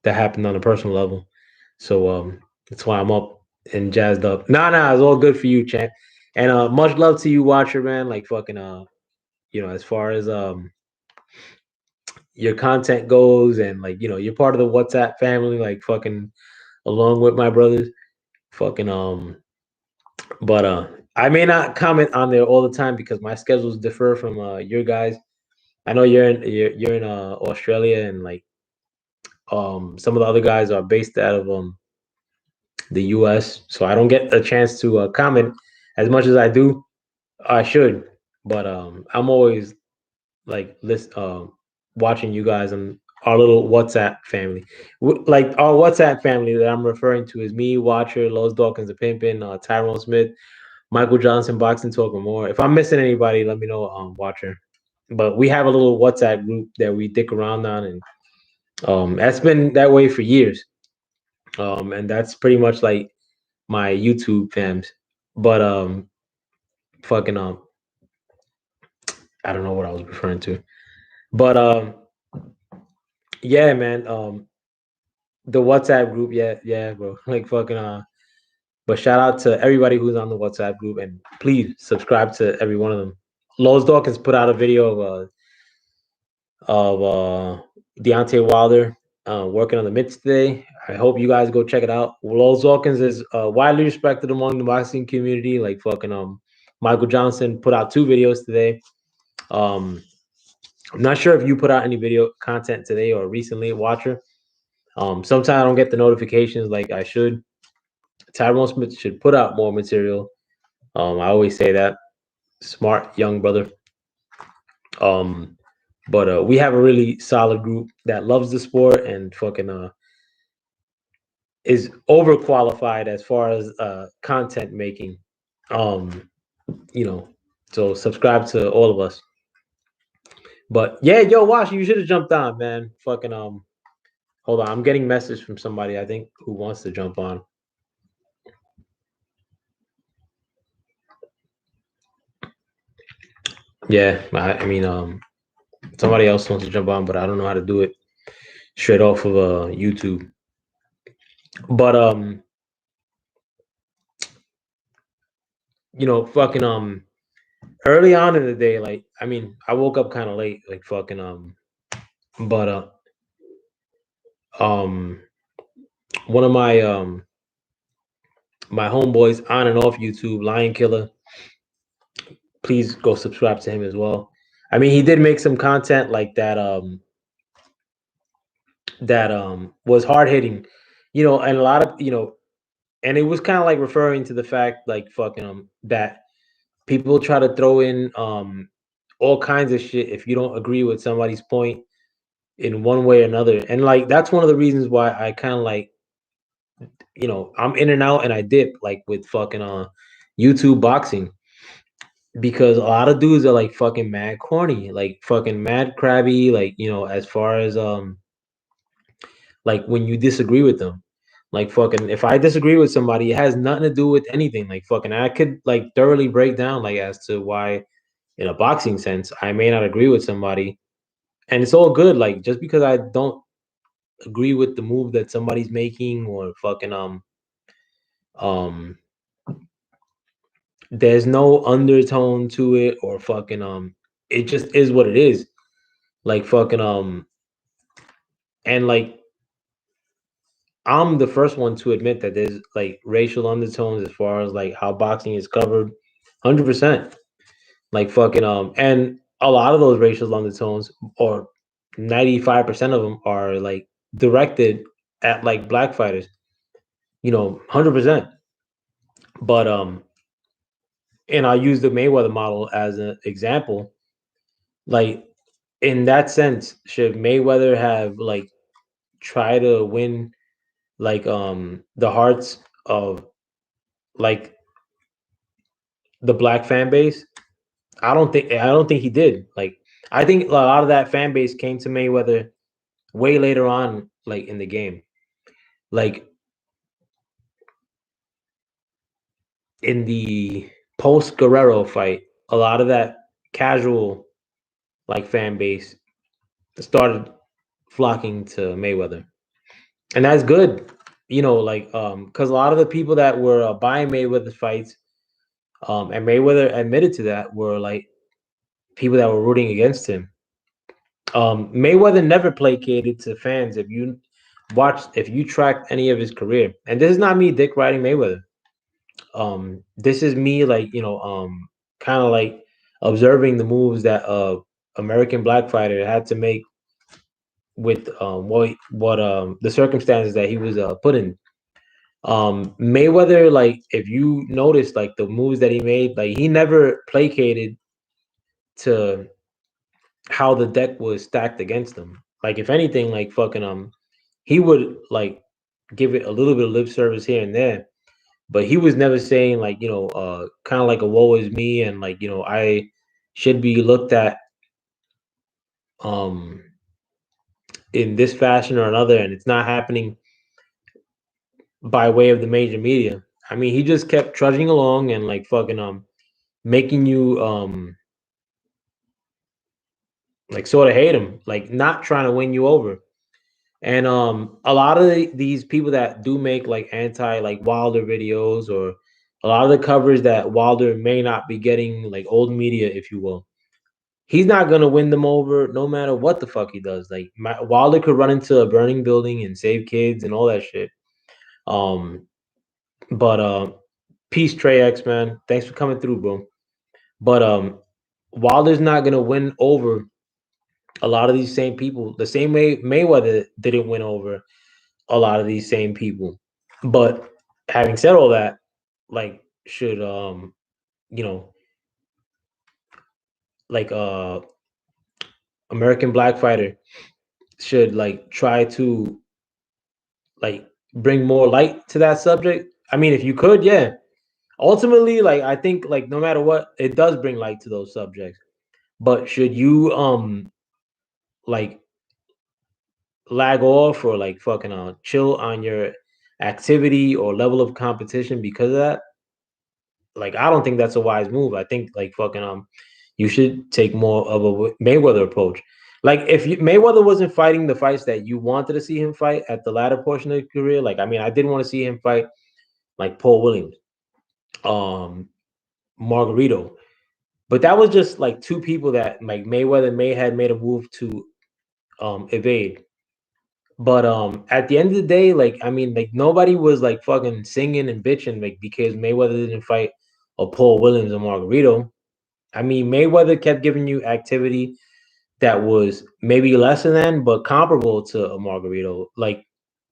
that happened on a personal level. So that's why I'm up and jazzed up. Nah, it's all good for you, champ. And much love to you, watcher man. Like fucking as far as your content goes, and like you're part of the WhatsApp family, like fucking along with my brothers. Fucking but I may not comment on there all the time because my schedules differ from your guys. I know you're in Australia, and like some of the other guys are based out of the US, so I don't get a chance to comment as much as I do. I should, but I'm always like watching you guys and our little WhatsApp family. Like our WhatsApp family that I'm referring to is me, Watcher, Lowe's Dawkins, the Pimpin, Tyrone Smith, Michael Johnson, Boxing Talk, and more. If I'm missing anybody, let me know, Watcher. But we have a little WhatsApp group that we dick around on, and that's been that way for years. And that's pretty much like my YouTube fams. But fucking I don't know what I was referring to. But yeah, man. The WhatsApp group, yeah, bro. Like fucking but shout out to everybody who's on the WhatsApp group, and please subscribe to every one of them. Lowe's Dawkins put out a video of Deontay Wilder working on the mitts today. I hope you guys go check it out. Lowe's Dawkins is widely respected among the boxing community. Like fucking Michael Johnson put out 2 videos today. Um, I'm not sure if you put out any video content today or recently, Watcher. Sometimes I don't get the notifications like I should. Tyrone Smith should put out more material. I always say that. Smart young brother. Um, but we have a really solid group that loves the sport and fucking is overqualified as far as content making. Um, you know, so subscribe to all of us. But yeah, yo, Wash, you should have jumped on, man. Fucking hold on, I'm getting message from somebody I think who wants to jump on. Yeah, I mean, somebody else wants to jump on, but I don't know how to do it straight off of YouTube. But fucking early on in the day, like I mean, I woke up kind of late, like fucking but um, one of my homeboys on and off YouTube, Lion Killer. Please go subscribe to him as well. I mean, he did make some content like that. That was hard hitting, and a lot of and it was kind of like referring to the fact like fucking that people try to throw in all kinds of shit if you don't agree with somebody's point in one way or another. And like that's one of the reasons why I kind of like I'm in and out and I dip like with fucking YouTube boxing because a lot of dudes are like fucking mad corny, like fucking mad crabby, like as far as like when you disagree with them. Like fucking if I disagree with somebody, it has nothing to do with anything. Like fucking I could like thoroughly break down like as to why in a boxing sense I may not agree with somebody. And it's all good. Like just because I don't agree with the move that somebody's making or fucking um there's no undertone to it or fucking it just is what it is. Like fucking and like I'm the first one to admit that there's like racial undertones as far as like how boxing is covered. 100%. Like fucking and a lot of those racial undertones or 95% of them are like directed at like black fighters. 100%. But and I use the Mayweather model as an example. Like in that sense, should Mayweather have like try to win like the hearts of like the black fan base? I don't think he did. Like I think a lot of that fan base came to Mayweather way later on, like in the game. Like in the post Guerrero fight, a lot of that casual like fan base started flocking to Mayweather, and that's good. Like because a lot of the people that were buying Mayweather fights, and Mayweather admitted to that, were like people that were rooting against him. Mayweather never placated to fans. If you tracked any of his career, and this is not me dick riding Mayweather. This is me like kind of like observing the moves that American Black Fighter had to make with the circumstances that he was put in. Mayweather, like if you notice, like the moves that he made, like he never placated to how the deck was stacked against him. Like if anything, like fucking he would like give it a little bit of lip service here and there, but he was never saying like kind of like a woe is me, and like I should be looked at um in this fashion or another, and it's not happening by way of the major media. I mean, he just kept trudging along and like fucking making you like sort of hate him, like not trying to win you over. And a lot of these people that do make like anti like Wilder videos, or a lot of the coverage that Wilder may not be getting, like old media, if you will, he's not gonna win them over no matter what the fuck he does. Like Wilder could run into a burning building and save kids and all that shit. Um, but peace, Trey X, man. Thanks for coming through, bro. But Wilder's not gonna win over a lot of these same people the same way Mayweather didn't win over a lot of these same people. But having said all that, like should you know like American Black Fighter should like try to like bring more light to that subject. I mean, if you could, yeah. Ultimately, like I think like no matter what, it does bring light to those subjects. But should you like lag off or like fucking chill on your activity or level of competition because of that? Like I don't think that's a wise move. I think like fucking you should take more of a Mayweather approach. Like if Mayweather wasn't fighting the fights that you wanted to see him fight at the latter portion of his career, like I mean, I didn't want to see him fight like Paul Williams, um, Margarito, but that was just like two people that like Mayweather may had made a move to evade. But at the end of the day, like I mean, like nobody was like fucking singing and bitching like because Mayweather didn't fight a Paul Williams or Margarito. I mean, Mayweather kept giving you activity that was maybe lesser than, but comparable to a Margarito, like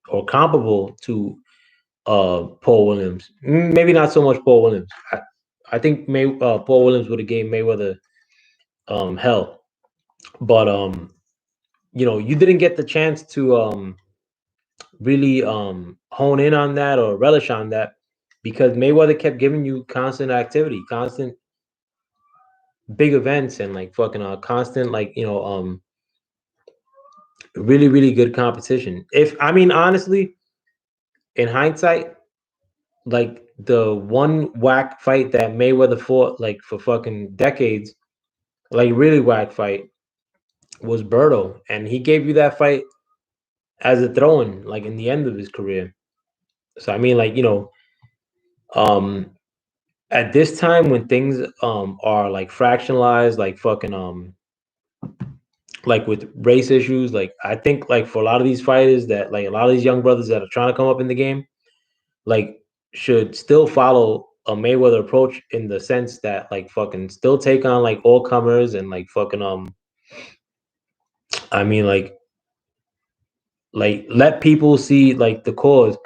or comparable to Paul Williams. Maybe not so much Paul Williams. I think Paul Williams would have gave Mayweather hell, but you didn't get the chance to really hone in on that or relish on that because Mayweather kept giving you constant activity, constant big events, and like fucking constant like really really good competition. If I mean honestly, in hindsight, like the one whack fight that Mayweather fought like for fucking decades, like really whack fight, was Berto, and he gave you that fight as a throw-in, like in the end of his career. So I mean, like um, at this time when things are like fractionalized, like fucking like with race issues, like I think like for a lot of these fighters that like a lot of these young brothers that are trying to come up in the game, like should still follow a Mayweather approach in the sense that like fucking still take on like all comers and like fucking I mean like let people see like the cause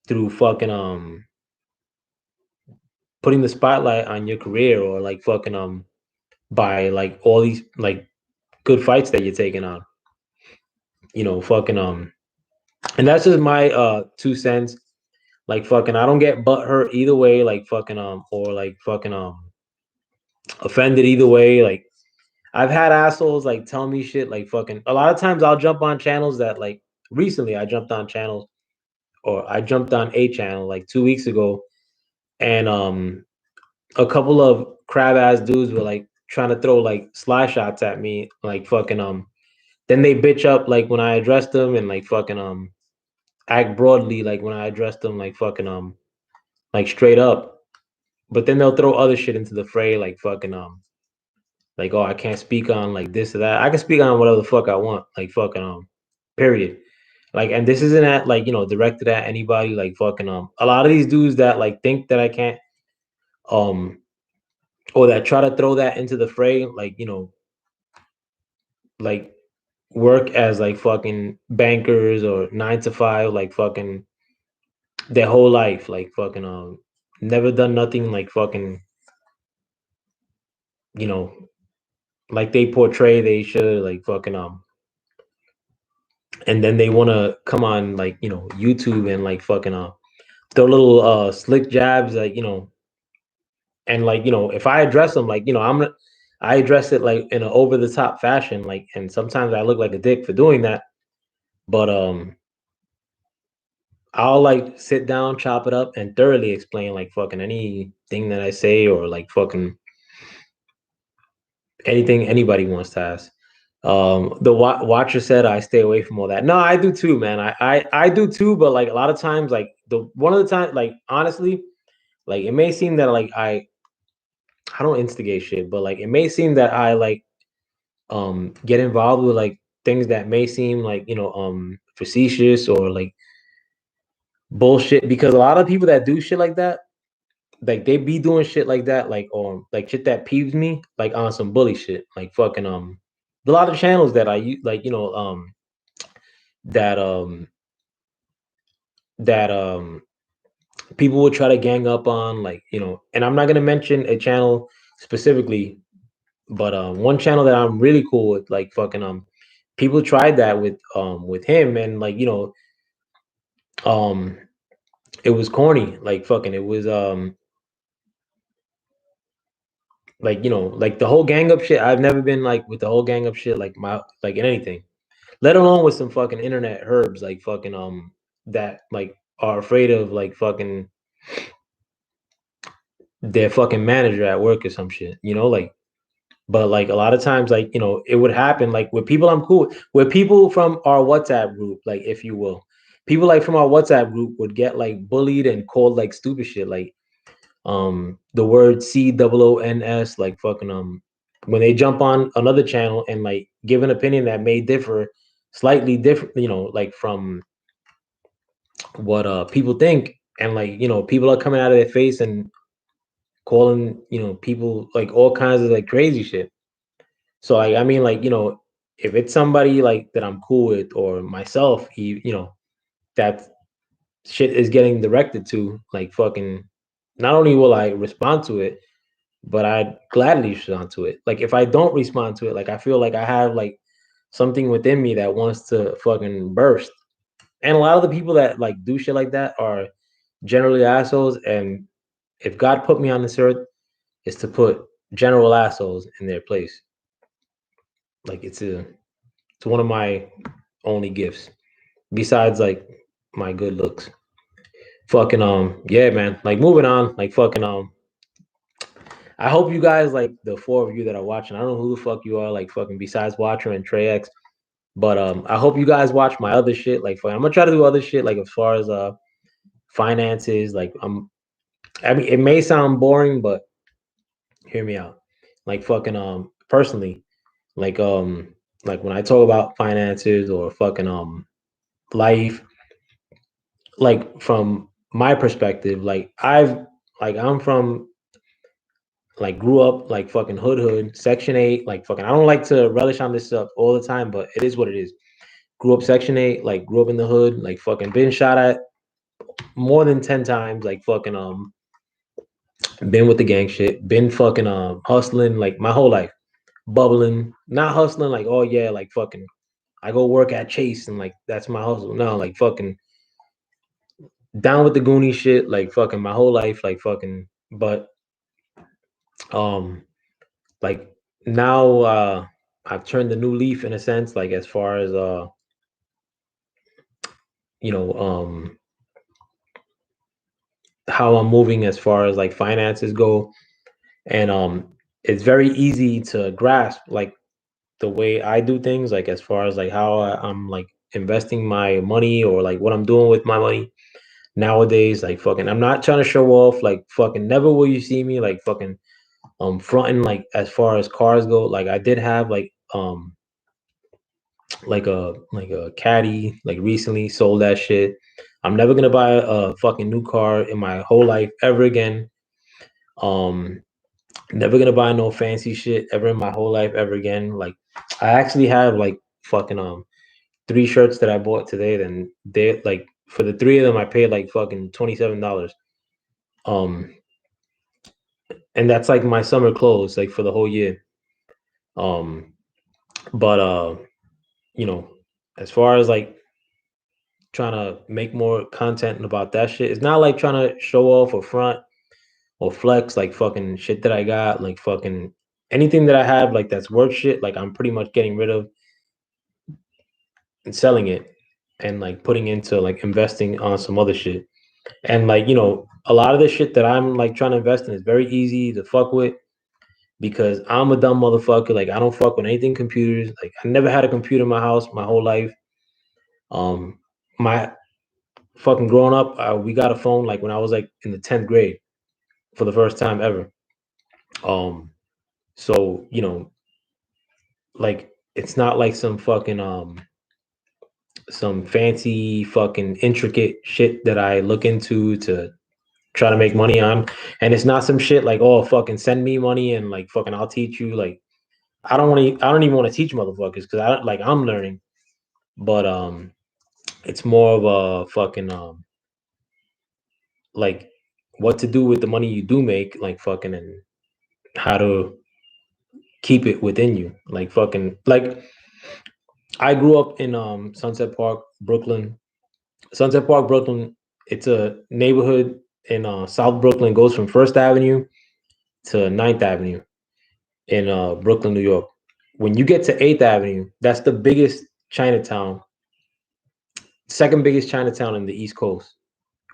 through fucking putting the spotlight on your career or like fucking by like all these like good fights that you're taking on. Fucking and that's just my 2 cents. Like fucking, I don't get butt hurt either way. Like fucking or like fucking offended either way. Like I've had assholes like tell me shit. Like fucking, a lot of times I'll jump on channels that like recently I jumped on channels or I jumped on a channel like 2 weeks ago, and a couple of crab ass dudes were like trying to throw like sly shots at me, like fucking Then they bitch up like when I address them, and like fucking act broadly like when I address them, like fucking like straight up. But then they'll throw other shit into the fray, like fucking like, oh, I can't speak on like this or that. I can speak on whatever the fuck I want, like fucking period. Like, and this isn't at like directed at anybody. Like fucking a lot of these dudes that like think that I can't um or that try to throw that into the fray, like like work as like fucking bankers or 9 to 5, like fucking their whole life, like fucking never done nothing like fucking you know like they portray they should, like fucking and then they want to come on like YouTube and like fucking throw little slick jabs, like and like if I address them, like I address it like in an over the top fashion, like, and sometimes I look like a dick for doing that, but I'll like sit down, chop it up, and thoroughly explain like fucking anything that I say, or like fucking anything anybody wants to ask. The watcher said I stay away from all that. No, I do too, man. I do too, but like a lot of times, like the one of the time, like honestly, like it may seem that like I don't instigate shit, but like it may seem that I like get involved with like things that may seem like facetious or like bullshit, because a lot of people that do shit like they be doing shit like that, like shit that peeves me, like on some bully shit, like fucking a lot of channels that I use, like that that people would try to gang up on, like and I'm not gonna mention a channel specifically, but one channel that I'm really cool with, like fucking people tried that with him, and like um it was corny, like fucking it was like like the whole gang up shit. I've never been like with the whole gang up shit, like my like in anything, let alone with some fucking internet herbs, like fucking that like are afraid of like fucking their fucking manager at work or some shit, like. But like a lot of times, like it would happen like with people I'm cool with people from our WhatsApp group, like if you will, people like from our WhatsApp group would get like bullied and called like stupid shit, like the word COONS, like fucking when they jump on another channel and like give an opinion that may differ slightly different, like from what people think, and like people are coming out of their face and calling people like all kinds of like crazy shit. So like I mean, like if it's somebody like that I'm cool with, or myself, that shit is getting directed to, like fucking, not only will I respond to it, but I'd gladly respond to it. Like if I don't respond to it, like I feel like I have like something within me that wants to fucking burst. And a lot of the people that like do shit like that are generally assholes. And if God put me on this earth, is to put general assholes in their place. Like it's one of my only gifts besides like my good looks. Fucking yeah, man. Like moving on, like fucking I hope you guys, like the four of you that are watching, I don't know who the fuck you are, like fucking besides Watcher and Trey X, but I hope you guys watch my other shit. Like I'm gonna try to do other shit, like as far as finances. Like I mean, it may sound boring, but hear me out. Like fucking personally, like like when I talk about finances or fucking life, like from my perspective, I'm from like grew up like fucking hood section 8, like fucking, I don't like to relish on this stuff all the time, but it is what it is. Grew up section 8, like grew up in the hood, like fucking been shot at more than 10 times, like fucking been with the gang shit, been fucking hustling like my whole life. bubbling, not hustling like, oh yeah, like fucking I go work at Chase and like that's my hustle. No, like fucking down with the Goonie shit, like fucking my whole life, like fucking. But um, like now, I've turned the new leaf in a sense, like as far as you know, how I'm moving as far as like finances go, and it's very easy to grasp like the way I do things, like as far as like how I'm like investing my money or like what I'm doing with my money nowadays. Like fucking, I'm not trying to show off. Like fucking, never will you see me like fucking fronting like as far as cars go. Like I did have like a caddy like recently, sold that shit. I'm never gonna buy a fucking new car in my whole life ever again. Um, Never gonna buy no fancy shit ever in my whole life ever again. Like I actually have like fucking three shirts that I bought today. Then they like for the three of them I paid like fucking $27. Um, and that's like my summer clothes like for the whole year. Um, but you know, as far as like trying to make more content about that shit, it's not like trying to show off or front or flex like fucking shit that I got, like fucking anything that I have like that's worth shit, like I'm pretty much getting rid of and selling it and like putting into like investing on some other shit. And like, a lot of the shit that I'm like trying to invest in is very easy to fuck with because I'm a dumb motherfucker. Like I don't fuck with anything computers. Like I never had a computer in my house my whole life. My fucking growing up, we got a phone like when I was like in the 10th grade for the first time ever. Um, so like it's not like some fancy fucking intricate shit that I look into to try to make money on. And it's not some shit like, oh fucking send me money and like fucking I'll teach you. Like I don't even want to teach motherfuckers because I don't like I'm learning. But it's more of a fucking like what to do with the money you do make, like fucking and how to keep it within you. Like fucking like I grew up in Sunset Park, Brooklyn. Sunset Park, Brooklyn. It's a neighborhood in South Brooklyn. Goes from First Avenue to Ninth Avenue in Brooklyn, New York. When you get to Eighth Avenue, that's the biggest Chinatown, second biggest Chinatown in the East Coast.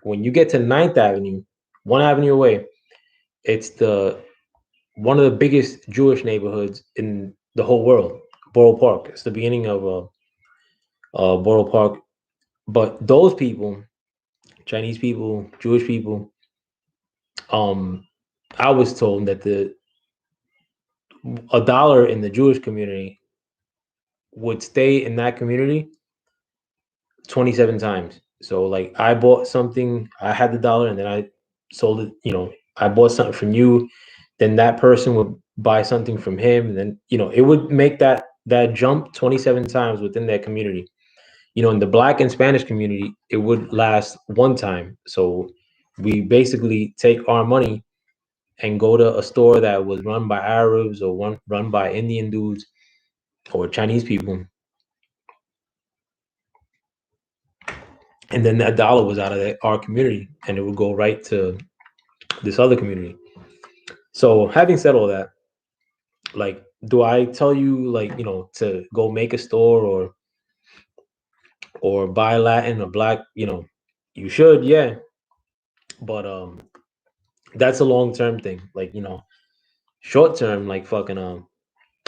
When you get to Ninth Avenue, one avenue away, it's the one of the biggest Jewish neighborhoods in the whole world. Borough Park. It's the beginning of Borough Park. But those people, Chinese people, Jewish people, um, I was told that the a dollar in the Jewish community would stay in that community 27 times. So like I bought something, I had the dollar and then I sold it, I bought something from you, then that person would buy something from him and then, it would make that jump 27 times within that community. In the black and Spanish community, it would last one time. So we basically take our money and go to a store that was run by Arabs or run by Indian dudes or Chinese people, and then that dollar was out of our community and it would go right to this other community. So having said all that, like, do I tell you like to go make a store or buy Latin or black? You should, yeah, but that's a long term thing. Like short term, like fucking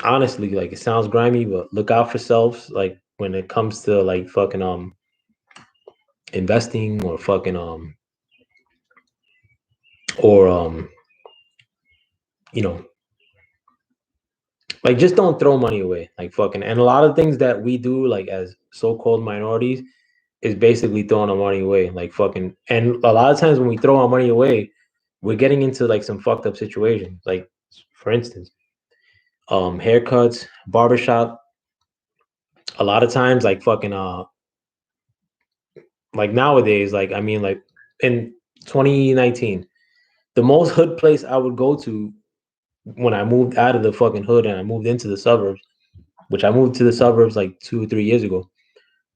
honestly, like it sounds grimy, but look out for selves. Like when it comes to like fucking investing or fucking or you know like just don't throw money away like fucking. And a lot of things that we do like as so-called minorities is basically throwing our money away like fucking. And a lot of times when we throw our money away, we're getting into like some fucked up situations. Like for instance, haircuts, barbershop. A lot of times like fucking like nowadays, like I mean like in 2019, the most hood place I would go to when I moved out of the fucking hood and I moved into the suburbs, which I moved to the suburbs like 2 or 3 years ago,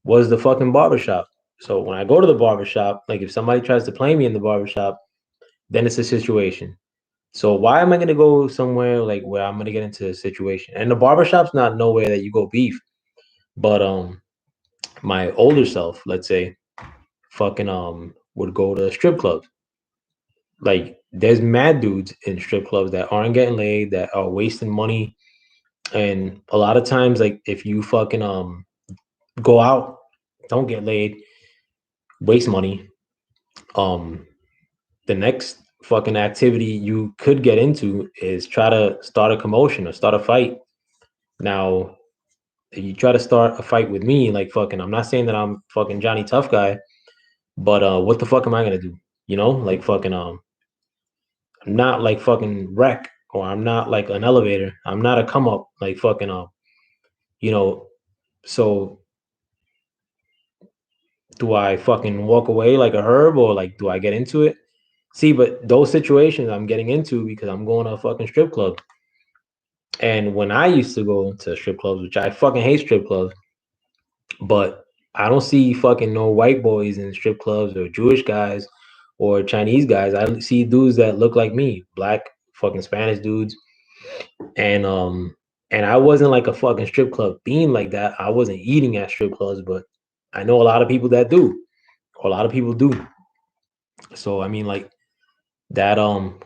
was the fucking barbershop. So when I go to the barbershop, like if somebody tries to play me in the barbershop, then it's a situation. So why am I gonna go somewhere like where I'm gonna get into a situation? And the barbershop's not nowhere that you go beef. But my older self, let's say, fucking would go to strip clubs. Like there's mad dudes in strip clubs that aren't getting laid, that are wasting money. And a lot of times, like if you fucking go out, don't get laid, waste money, um the next fucking activity you could get into is try to start a commotion or start a fight. Now, if you try to start a fight with me, like fucking, I'm not saying that I'm fucking Johnny Tough Guy, but what the fuck am I gonna do? You know, like fucking I'm not like fucking wreck, or I'm not like an elevator. I'm not a come up like fucking you know. So do I fucking walk away like a herb, or like do I get into it? See, but those situations I'm getting into because I'm going to a fucking strip club. And when I used to go to strip clubs, which I fucking hate strip clubs, but I don't see fucking no white boys in strip clubs or Jewish guys or Chinese guys. I see dudes that look like me, black fucking Spanish dudes. And and I wasn't like a fucking strip club being like that. I wasn't eating at strip clubs, but I know a lot of people that do. Or a lot of people do. So I mean like that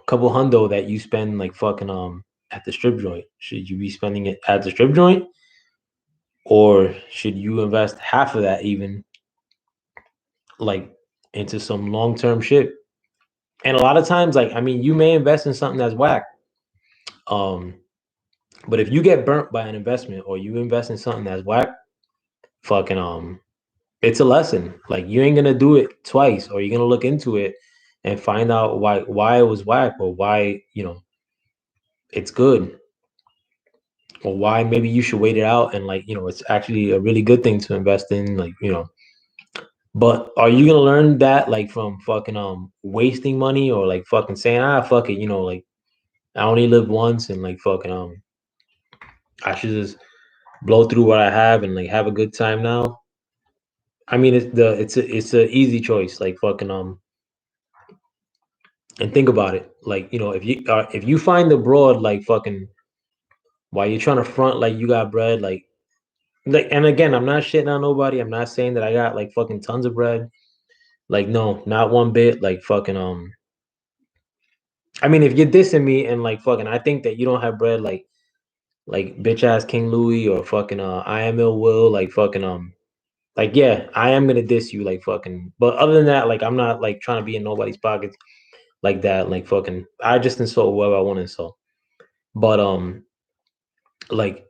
couple hundo that you spend like fucking at the strip joint, should you be spending it at the strip joint? Or should you invest half of that even like into some long term shit? And a lot of times, like I mean, you may invest in something that's whack. Um, but if you get burnt by an investment or you invest in something that's whack, fucking it's a lesson. Like you ain't gonna do it twice, or you're gonna look into it and find out why it was whack, or why it's good, or why maybe you should wait it out and like it's actually a really good thing to invest in, like But are you gonna learn that like from fucking wasting money, or like fucking saying fuck it, like I only live once and like fucking I should just blow through what I have and like have a good time now? I mean it's a easy choice, like fucking and think about it, like if you find the broad like fucking while you're trying to front like you got bread, like and again, I'm not shitting on nobody. I'm not saying that I got like fucking tons of bread. Like no, not one bit. Like fucking I mean, if you're dissing me and like fucking, I think that you don't have bread, like bitch ass King Louis or fucking I am ill will, like fucking like yeah, I am gonna diss you like fucking. But other than that, like I'm not like trying to be in nobody's pockets like that. Like fucking, I just insult whoever I want to insult. But like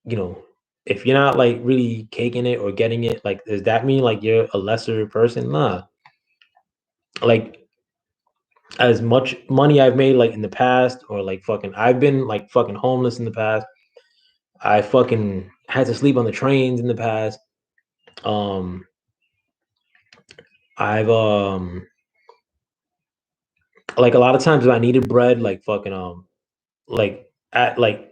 you know, if you're not like really caking it or getting it, like does that mean like you're a lesser person? Nah. Like as much money I've made like in the past, or like fucking I've been like fucking homeless in the past. I fucking had to sleep on the trains in the past. Um, I've like a lot of times when I needed bread, like fucking like at like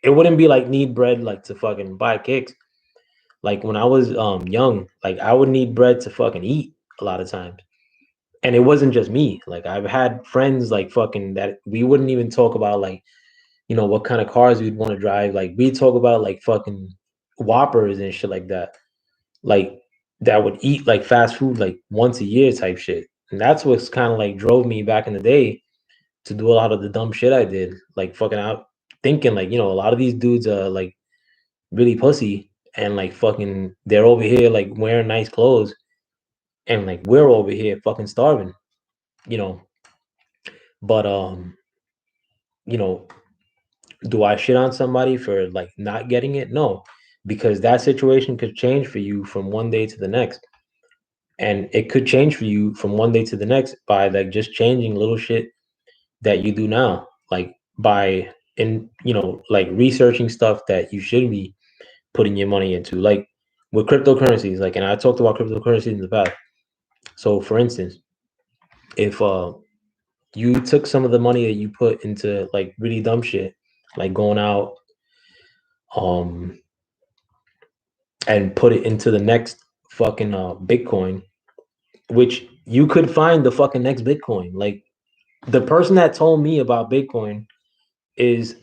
it wouldn't be like need bread like to fucking buy kicks. Like when I was young, like I would need bread to fucking eat a lot of times. And it wasn't just me. Like I've had friends like fucking that we wouldn't even talk about like what kind of cars we'd want to drive. Like we talk about like fucking whoppers and shit like that. Like that would eat like fast food like once a year type shit. And that's what's kind of like drove me back in the day to do a lot of the dumb shit I did. Like fucking out thinking like, a lot of these dudes are like really pussy and like fucking they're over here like wearing nice clothes and like we're over here fucking starving, you know. But you know, do I shit on somebody for like not getting it? No, because that situation could change for you from one day to the next. And it could change for you from one day to the next by like just changing little shit that you do now. Like by like researching stuff that you should be putting your money into. Like with cryptocurrencies, like and I talked about cryptocurrencies in the past. So for instance, if you took some of the money that you put into like really dumb shit, like going out, um, and put it into the next fucking Bitcoin, which you could find the fucking next Bitcoin. Like the person that told me about Bitcoin is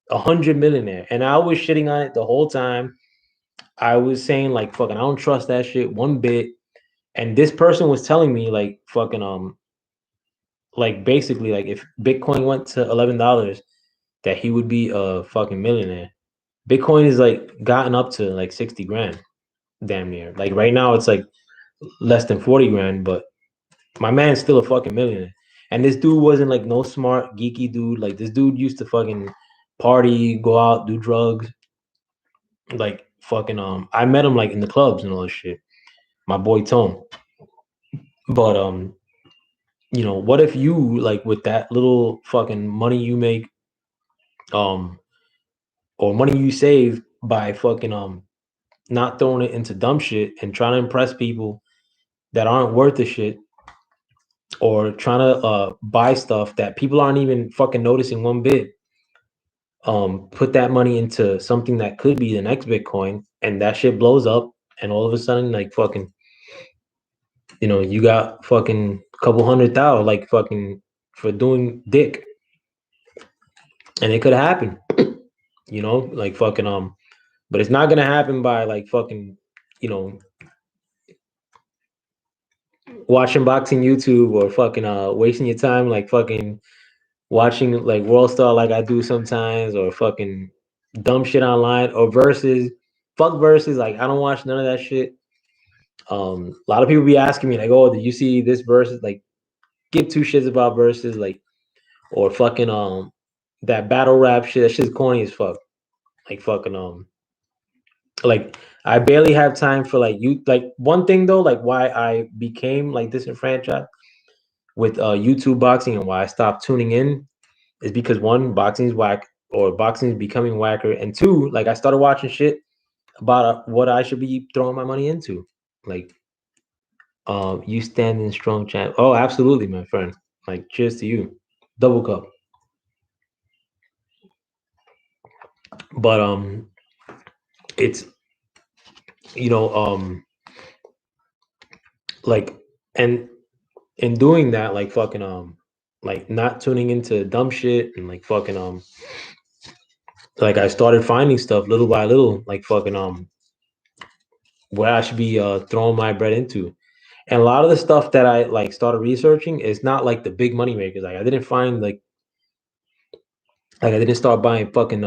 100 millionaire, and I was shitting on it the whole time. I was saying like fucking I don't trust that shit one bit. And this person was telling me like fucking like basically like if Bitcoin went to $11, that he would be a fucking millionaire. Bitcoin is like gotten up to like 60 grand, damn near. Like right now it's like less than 40 grand, but my man's still a fucking millionaire. And this dude wasn't like no smart geeky dude. Like this dude used to fucking party, go out, do drugs. Like fucking I met him like in the clubs and all this shit. My boy Tone. But what if you like with that little fucking money you make, um, or money you save by fucking not throwing it into dumb shit and trying to impress people that aren't worth the shit, or trying to buy stuff that people aren't even fucking noticing one bit. Put that money into something that could be the next Bitcoin, and that shit blows up, and all of a sudden, like fucking, you got fucking couple 100,000, like fucking for doing dick, and it could happen, like fucking but it's not gonna happen by like fucking, you know, watching boxing YouTube or fucking wasting your time like fucking watching like World Star like I do sometimes, or fucking dumb shit online, or versus fuck versus, like I don't watch none of that shit. A lot of people be asking me like, oh, did you see this versus? Like, give two shits about versus, like, or fucking that battle rap shit. That shit's corny as fuck. Like fucking like I barely have time for like you. Like one thing though, like why I became like disenfranchised with YouTube boxing and why I stopped tuning in is because one, boxing is whack, or boxing is becoming whacker, and two, like I started watching shit about what I should be throwing my money into. Like, you standing strong, champ. Oh, absolutely, my friend. Like, cheers to you. Double cup. But it's you know like, and in doing that, like fucking like not tuning into dumb shit and like fucking like I started finding stuff little by little, like fucking where I should be throwing my bread into. And a lot of the stuff that I like started researching is not like the big money makers. Like I didn't find like I didn't start buying fucking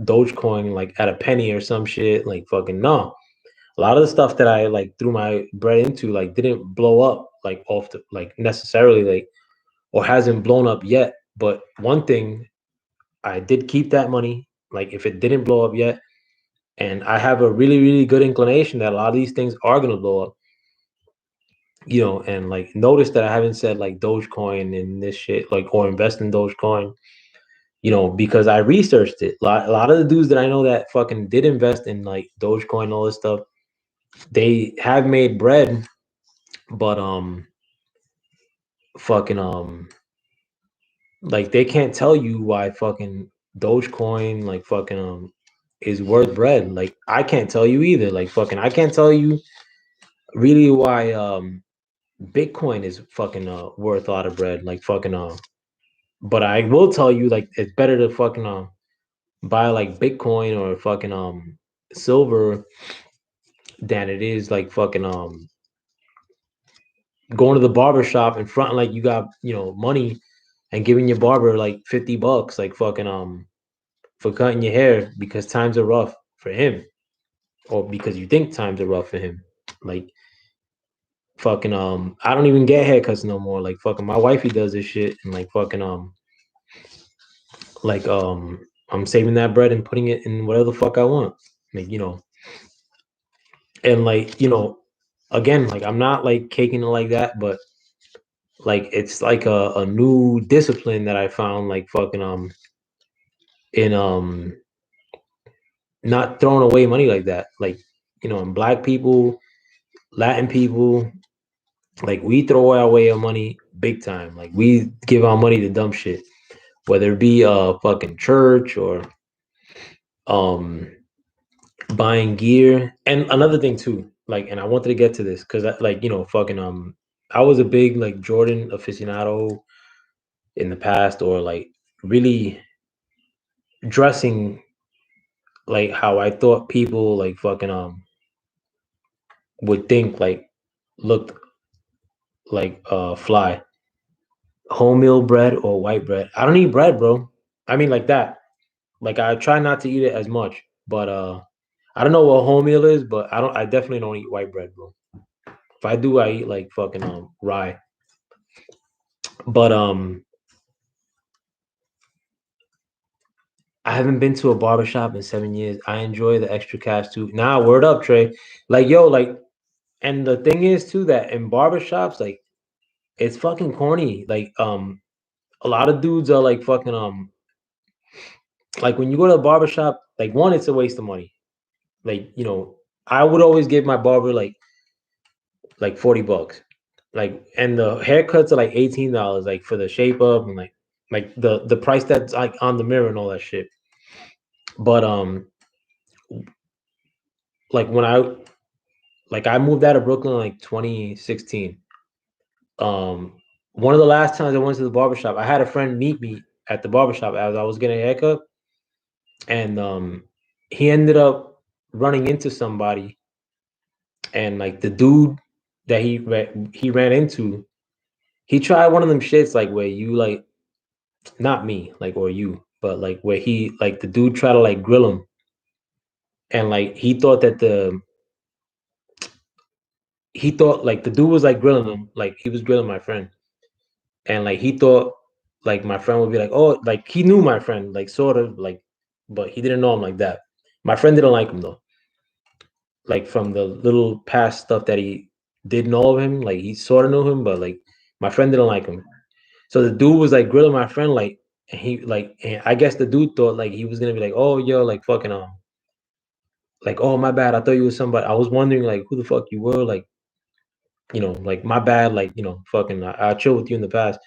Dogecoin like at a penny or some shit. Like fucking no. A lot of the stuff that I like threw my bread into like didn't blow up like off the like necessarily, like, or hasn't blown up yet. But one thing, I did keep that money. Like if it didn't blow up yet, and I have a really, really good inclination that a lot of these things are gonna blow up. And like notice that I haven't said like Dogecoin and this shit, like, or invest in Dogecoin, because I researched it. A lot of the dudes that I know that fucking did invest in like Dogecoin and all this stuff, they have made bread, but fucking like they can't tell you why fucking Dogecoin like fucking is worth bread. Like I can't tell you either. Like fucking I can't tell you really why Bitcoin is fucking worth a lot of bread. Like fucking but I will tell you like it's better to fucking buy like Bitcoin or fucking silver than it is like fucking going to the barber shop in front like you got money, and giving your barber like $50 like fucking for cutting your hair because times are rough for him, or because you think times are rough for him. Like fucking I don't even get haircuts no more. Like fucking my wifey does this shit, and like fucking like I'm saving that bread and putting it in whatever the fuck I want. Like and like again, like I'm not like caking it like that, but like it's like a new discipline that I found, like fucking in not throwing away money like that. Like and black people, Latin people, like we throw away our money big time. Like we give our money to dumb shit, whether it be a fucking church or um buying gear. And another thing too, like, and I wanted to get to this because like, fucking I was a big like Jordan aficionado in the past, or like really dressing like how I thought people like fucking would think like looked like fly. Wholemeal bread or white bread. I don't eat bread, bro. I mean like that. Like I try not to eat it as much, but I don't know what wholemeal is, but I definitely don't eat white bread, bro. If I do, I eat like fucking rye. But I haven't been to a barbershop in 7 years. I enjoy the extra cash too. Nah, word up, Trey. Like yo, like, and the thing is too that in barbershops, like it's fucking corny. Like a lot of dudes are like fucking like when you go to a barbershop, like one, it's a waste of money. Like, I would always give my barber like $40. Like, and the haircuts are like $18, like for the shape up and like the price that's like on the mirror and all that shit. But like when I moved out of Brooklyn like 2016. Um One of the last times I went to the barbershop, I had a friend meet me at the barbershop as I was getting a haircut, and he ended up running into somebody, and like the dude that he ran into, he tried one of them shits like where you like, not me, like, or you, but like where he like the dude tried to like grill him, and like he thought like the dude was like grilling him, like he was grilling my friend, and like he thought like my friend would be like, oh, like he knew my friend, like sort of like, but he didn't know him like that. My friend didn't like him though, like from the little past stuff that he did know of him, like he sort of knew him, but like my friend didn't like him. So the dude was like grilling my friend, like, and he like, and I guess the dude thought like he was gonna be like, oh yo, like fucking like, oh my bad, I thought you was somebody. I was wondering like who the fuck you were, like, like my bad, like, fucking I chill with you in the past.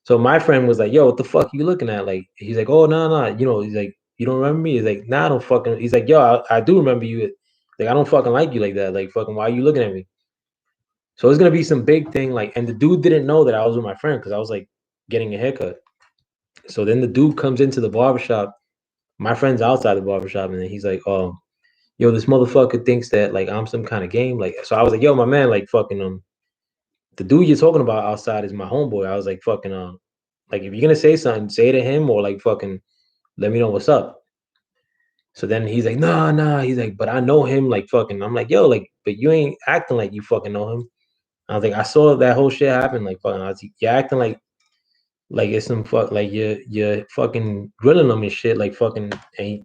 So my friend was like, yo, what the fuck you looking at? Like he's like, oh no, no, he's like, you don't remember me? He's like, nah, I don't fucking. He's like, yo, I do remember you. Like I don't fucking like you like that. Like fucking, why are you looking at me? So it's gonna be some big thing, like, and the dude didn't know that I was with my friend because I was like getting a haircut. So then the dude comes into the barbershop. My friend's outside the barbershop, and then he's like, yo, this motherfucker thinks that like I'm some kind of game. Like, so I was like, yo, my man, like fucking the dude you're talking about outside is my homeboy. I was like, fucking like if you're gonna say something, say it to him or like fucking let me know what's up. So then he's like, nah, nah. He's like, but I know him, like fucking. I'm like, yo, like, but you ain't acting like you fucking know him. I was like, I saw that whole shit happen. Like, fucking, I was like, you're acting like it's some fuck, like you're fucking grilling him and shit, like fucking, and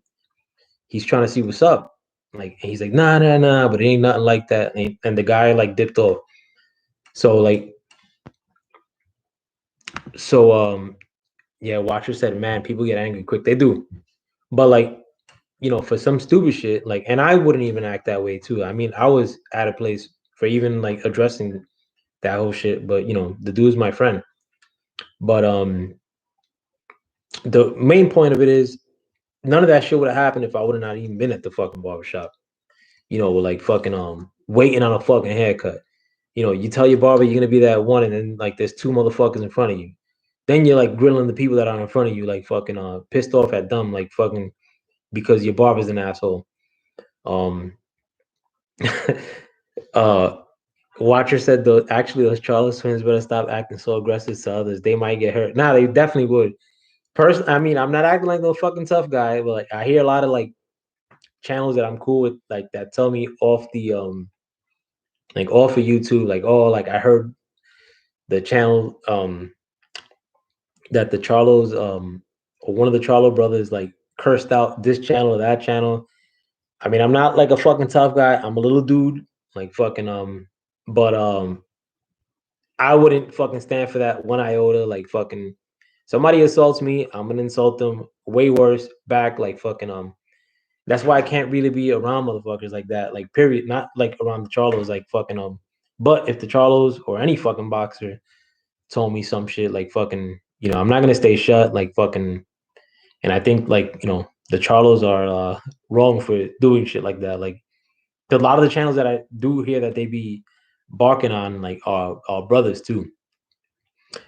he's trying to see what's up. Like, and he's like, nah, nah, nah, but it ain't nothing like that. And the guy like dipped off. So like, so yeah, Watcher said, man, people get angry quick. They do, but like, for some stupid shit, like, and I wouldn't even act that way too. I mean, I was at a place for even like addressing that whole shit, but the dude's my friend. But the main point of it is none of that shit would have happened if I would have not even been at the fucking barbershop. With like fucking waiting on a fucking haircut. You tell your barber you're gonna be there at 1, and then like there's two motherfuckers in front of you. Then you're like grilling the people that are in front of you, like fucking pissed off at them, like fucking because your barber's an asshole. Um uh Watcher said though actually those Charles twins better stop acting so aggressive to others. They might get hurt. Nah, they definitely would. I mean, I'm not acting like no fucking tough guy, but like I hear a lot of like channels that I'm cool with, like that tell me off the like off of YouTube, like, oh, like I heard the channel that the Charlos or one of the Charlo brothers like cursed out this channel or that channel. I mean, I'm not like a fucking tough guy. I'm a little dude, like fucking but I wouldn't fucking stand for that one iota. Like fucking somebody assaults me, I'm gonna insult them way worse back. Like fucking that's why I can't really be around motherfuckers like that. Like period. Not like around the Charlos. Like fucking but if the Charlos or any fucking boxer told me some shit like fucking, I'm not gonna stay shut, like fucking, and I think like, the Charlos are wrong for doing shit like that. Like a lot of the channels that I do hear that they be barking on like are brothers too.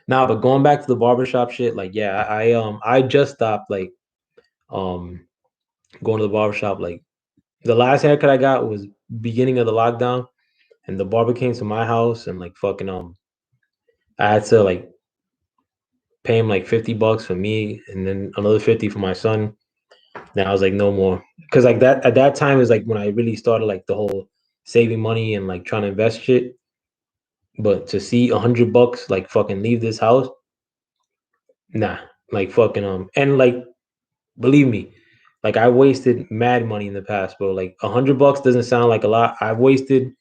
Now, but going back to the barbershop shit, like yeah, I just stopped like um going to the barbershop. Like the last haircut I got was beginning of the lockdown, and the barber came to my house and like fucking I had to like pay him like $50 for me and then another 50 for my son. Then I was like, no more. Cause like that at that time is like when I really started like the whole saving money and like trying to invest shit. But to see $100 like fucking leave this house, nah. Like fucking and like believe me, like I wasted mad money in the past, bro. Like $100 doesn't sound like a lot. I've wasted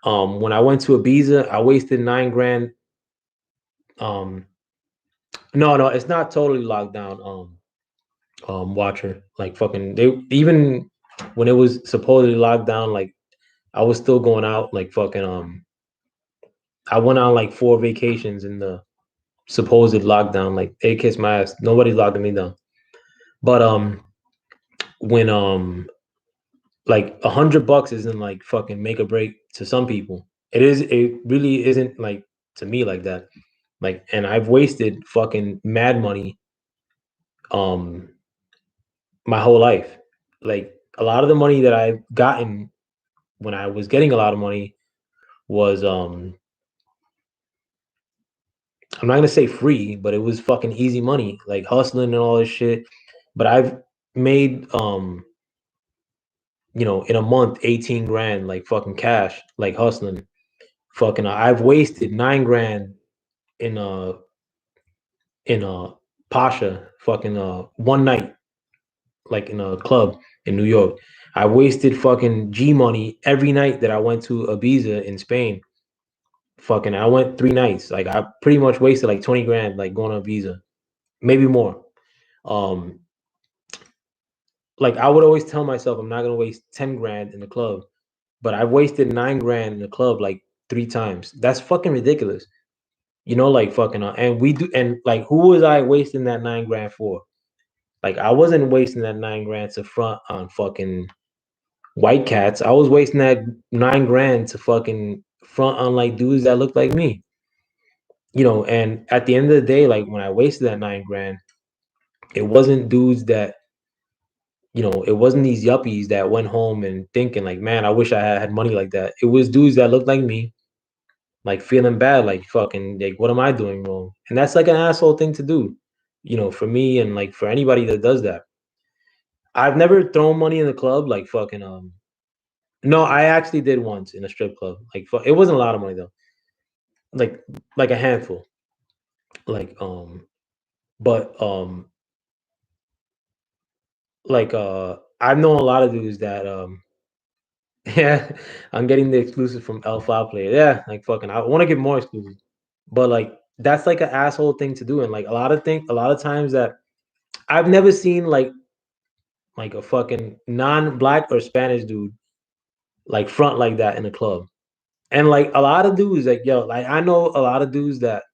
when I went to Ibiza, I wasted 9 grand. Um no, it's not totally locked down. Watcher. Like fucking they even when it was supposedly locked down, like I was still going out like fucking I went on like 4 vacations in the supposed lockdown. Like they kissed my ass. Nobody's locking me down. But when like $100 isn't like fucking make or break to some people. It really isn't like to me like that. Like and I've wasted fucking mad money um my whole life. Like a lot of the money that I've gotten when I was getting a lot of money was I'm not gonna say free, but it was fucking easy money, like hustling and all this shit. But I've made in a month 18 grand like fucking cash, like hustling. Fucking I've wasted 9 grand in a Pasha fucking one night, like in a club in New York. I wasted fucking G money every night that I went to Ibiza in Spain. Fucking I went 3 nights. Like I pretty much wasted like 20 grand like going to Ibiza. Maybe more. Um like I would always tell myself I'm not gonna waste 10 grand in the club, but I wasted 9 grand in the club like 3 times. That's fucking ridiculous. Like fucking and we do and like who was I wasting that 9 grand for? Like I wasn't wasting that 9 grand to front on fucking white cats. I was wasting that 9 grand to fucking front on like dudes that look like me. And at the end of the day, like when I wasted that 9 grand, it wasn't dudes that it wasn't these yuppies that went home and thinking like, man, I wish I had money like that. It was dudes that looked like me, like feeling bad, like fucking, like what am I doing wrong? And that's like an asshole thing to do, for me and like for anybody that does that. I've never thrown money in the club, like fucking no, I actually did once in a strip club. Like it wasn't a lot of money though, like a handful, like but like I've known a lot of dudes that yeah, I'm getting the exclusive from L5 player. Yeah, like fucking, I want to get more exclusive, but like that's like an asshole thing to do, and like a lot of times that I've never seen like a fucking non-black or Spanish dude like front like that in a club, and like a lot of dudes like yo, like I know a lot of dudes that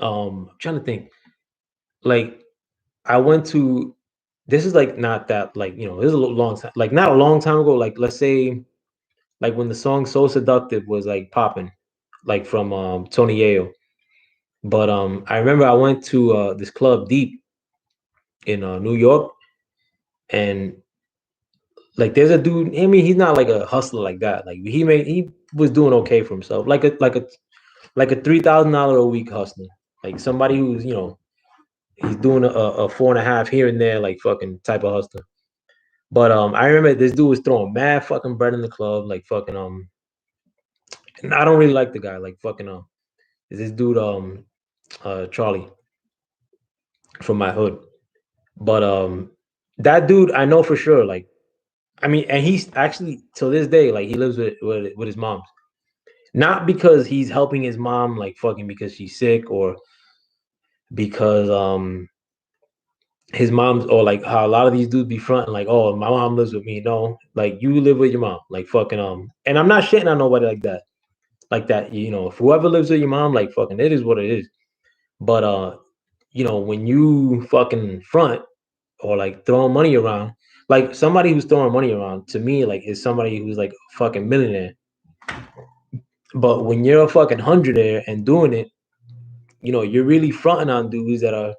I'm trying to think, like I went to this is like not that like this is a long time, like not a long time ago, like let's say like when the song "So Seductive" was like popping, like from Tony Yayo. But I remember I went to this club Deep in New York, and like there's a dude. I mean, he's not like a hustler like that. Like he was doing okay for himself, like a $3,000 a week hustler, like somebody who's he's doing a 4.5 here and there, like fucking type of hustler. But I remember this dude was throwing mad fucking bread in the club, like fucking and I don't really like the guy, like fucking is this dude Charlie from my hood. But that dude I know for sure, like I mean, and he's actually till this day, like he lives with his mom. Not because he's helping his mom, like fucking because she's sick or because his mom's or like how a lot of these dudes be fronting like, oh, my mom lives with me. No, like you live with your mom, like fucking and I'm not shitting on nobody like that. like that. You know, if whoever lives with your mom, like fucking, it is what it is. But you know, when you fucking front or like throwing money around, like somebody who's throwing money around to me, like is somebody who's like a fucking millionaire. But when you're a fucking hundredaire and doing it, you know, you're really fronting on dudes that are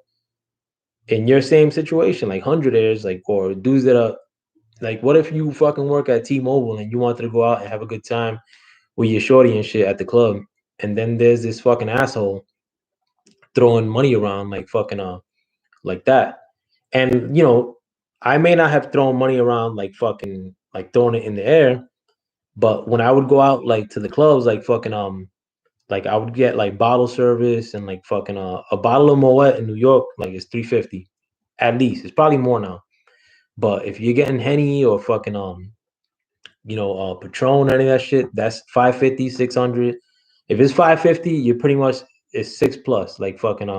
in your same situation, like hundredaires, like or dudes that are like, what if you fucking work at T-Mobile and you wanted to go out and have a good time with your shorty and shit at the club, and then there's this fucking asshole throwing money around like fucking like that. And you know, I may not have thrown money around like fucking like throwing it in the air, but when I would go out like to the clubs, like fucking like I would get like bottle service and like fucking a bottle of Moet in New York like it's 350 at least. It's probably more now. But if you're getting Henny or fucking you know Patron or any of that shit, that's 550, 600. If it's 550, you're pretty much it's 6 plus. Like fucking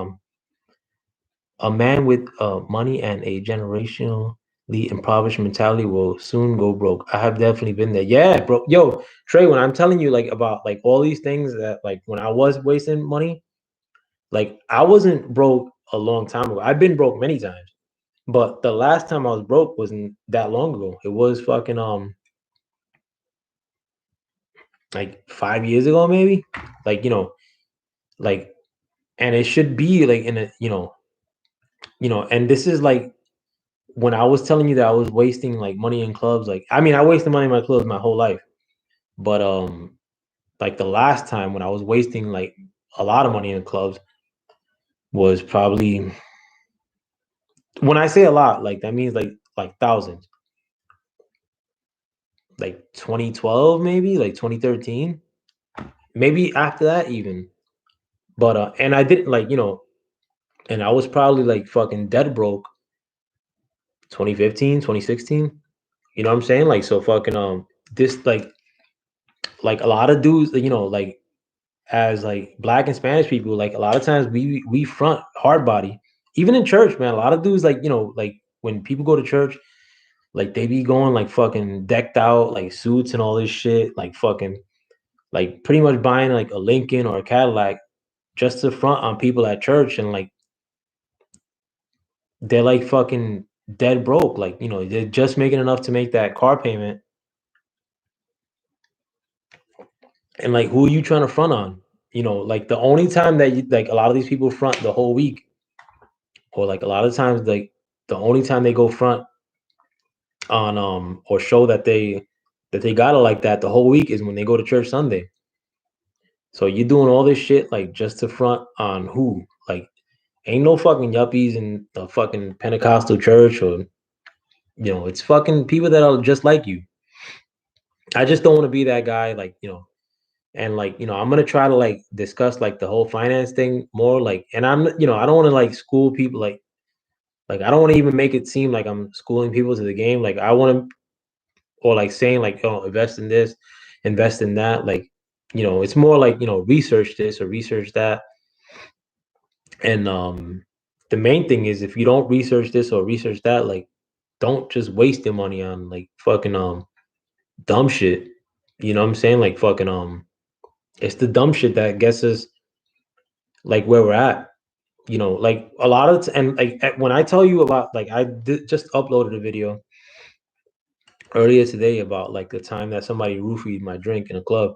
a man with money and a generationally impoverished mentality will soon go broke. I have definitely been there. Yeah, bro. Yo, Trey, when I'm telling you like about like all these things that like when I was wasting money, like I wasn't broke a long time ago. I've been broke many times. But the last time I was broke wasn't that long ago. It was fucking like 5 years ago maybe. Like, you know, like and it should be like in a and this is like when I was telling you that I was wasting like money in clubs, like I mean I wasted money in my clubs my whole life. But like the last time when I was wasting like a lot of money in clubs was probably when I say a lot, like that means like thousands. Like 2012 maybe, like 2013. Maybe after that even. But and I didn't like, and I was probably like fucking dead broke 2015, 2016. You know what I'm saying? Like so fucking this like a lot of dudes, like as like black and Spanish people, like a lot of times we front hard body. Even in church, man, a lot of dudes like, like when people go to church, like they be going like fucking decked out, like suits and all this shit, like fucking like pretty much buying like a Lincoln or a Cadillac just to front on people at church and like they're like fucking dead broke. Like, they're just making enough to make that car payment. And like, who are you trying to front on? Like the only time that like a lot of these people front the whole week, or like a lot of times, like the only time they go front on or show that they got it like that the whole week is when they go to church Sunday. So you're doing all this shit like just to front on who? Like, ain't no fucking yuppies in the fucking Pentecostal church, or it's fucking people that are just like you. I just don't want to be that guy, like, and like, I'm gonna try to like discuss like the whole finance thing more, like, and I don't want to like school people, like I don't want to even make it seem like I'm schooling people to the game. Like I want to, or like saying like, oh, invest in this, invest in that. Like, it's more like, research this or research that. And the main thing is if you don't research this or research that, like, don't just waste your money on like fucking dumb shit. You know what I'm saying? Like fucking it's the dumb shit that gets us like where we're at. Like a lot of and like when I tell you about like just uploaded a video earlier today about like the time that somebody roofied my drink in a club.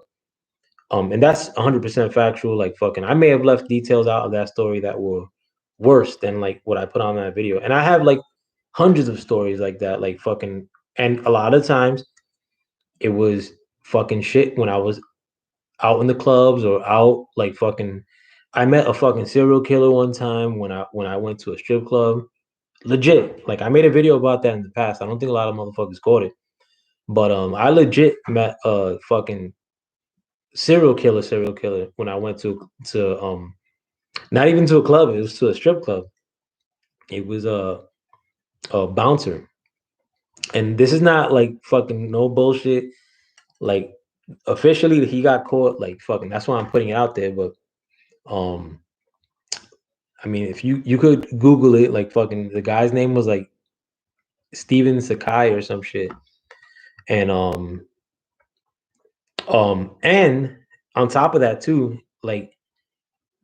And that's 100% factual. Like fucking, I may have left details out of that story that were worse than like what I put on that video. And I have like hundreds of stories like that. Like fucking, and a lot of times it was fucking shit when I was out in the clubs or out like fucking. I met a fucking serial killer one time when I went to a strip club. Legit, like I made a video about that in the past. I don't think a lot of motherfuckers caught it, but I legit met a fucking serial killer when I went to not even to a club, it was to a strip club. It was a bouncer. And this is not like fucking no bullshit. Like officially he got caught, like fucking that's why I'm putting it out there. But um I mean if you could Google it, like fucking the guy's name was like Steven Sakai or some shit. And and on top of that too, like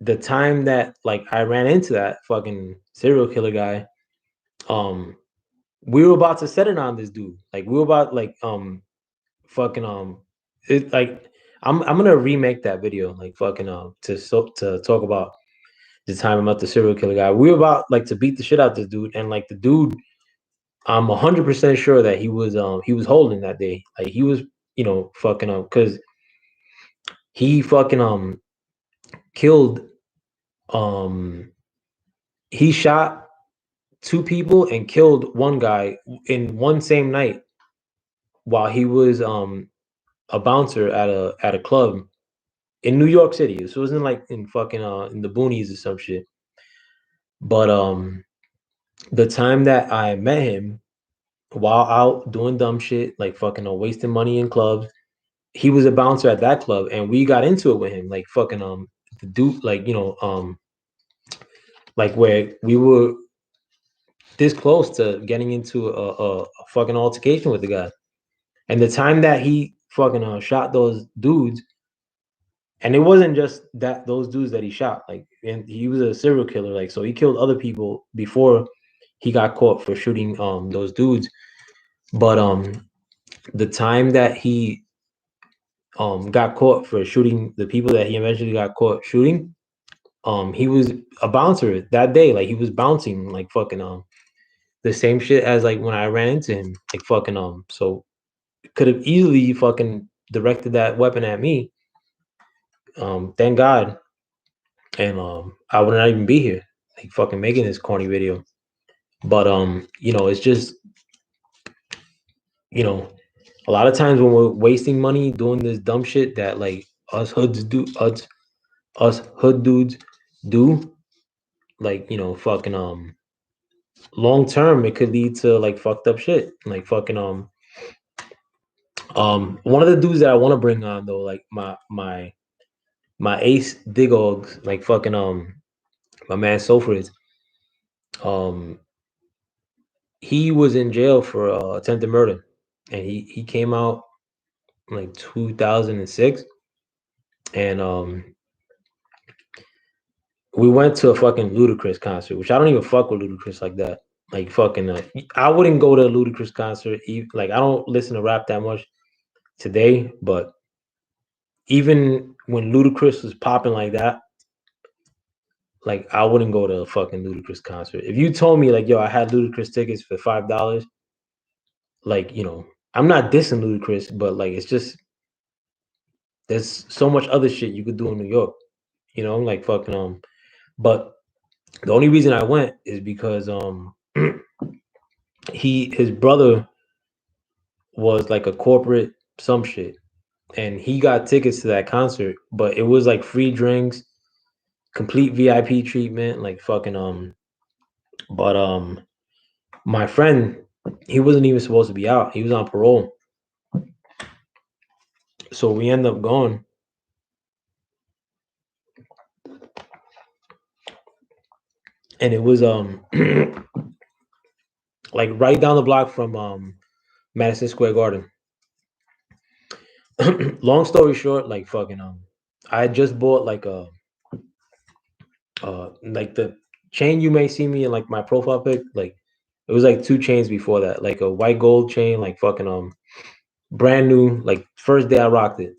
the time that like I ran into that fucking serial killer guy, um, we were about to set it on this dude. Like we were about like fucking it like I'm gonna remake that video like fucking to talk about the time I met the serial killer guy. We were about like to beat the shit out of this dude, and like the dude, I'm 100% sure that he was holding that day. Like he was, you know, fucking because he fucking killed um he shot two people and killed one guy in one same night while he was a bouncer at a club in New York City. So it wasn't like in fucking in the boonies or some shit. But the time that I met him while out doing dumb shit, like fucking wasting money in clubs, he was a bouncer at that club, and we got into it with him, like fucking the dude, like you know like where we were this close to getting into a fucking altercation with the guy. And the time that he fucking shot those dudes, and it wasn't just that those dudes that he shot, like, and he was a serial killer, like, so he killed other people before he got caught for shooting those dudes. But the time that he got caught for shooting the people that he eventually got caught shooting, he was a bouncer that day, like he was bouncing like fucking the same shit as like when I ran into him, like fucking so could have easily fucking directed that weapon at me. Thank God. And I would not even be here, like fucking making this corny video. But you know, it's just, you know, a lot of times when we're wasting money doing this dumb shit that like us hood dudes do, like, you know, fucking long term it could lead to like fucked up shit. Like fucking one of the dudes that I want to bring on though, like my ace digogs, like fucking my man Sofrids, um he was in jail for attempted murder, and he came out in like 2006, and we went to a fucking Ludacris concert, which I don't even fuck with Ludacris like that. Like fucking, I wouldn't go to a Ludacris concert. Like I don't listen to rap that much today, but even when Ludacris was popping like that, like I wouldn't go to a fucking Ludacris concert. If you told me like, yo, I had Ludacris tickets for $5, like, you know, I'm not dissing Ludacris, but like it's just there's so much other shit you could do in New York, you know, like fucking but the only reason I went is because his brother was like a corporate some shit, and he got tickets to that concert, but it was like free drinks, complete VIP treatment, like fucking but my friend, he wasn't even supposed to be out. He was on parole. So we end up going, and it was like right down the block from Madison Square Garden. Long story short, like fucking I just bought like the chain you may see me in like my profile pic, like it was like two chains before that, like a white gold chain, like fucking brand new, like first day I rocked it.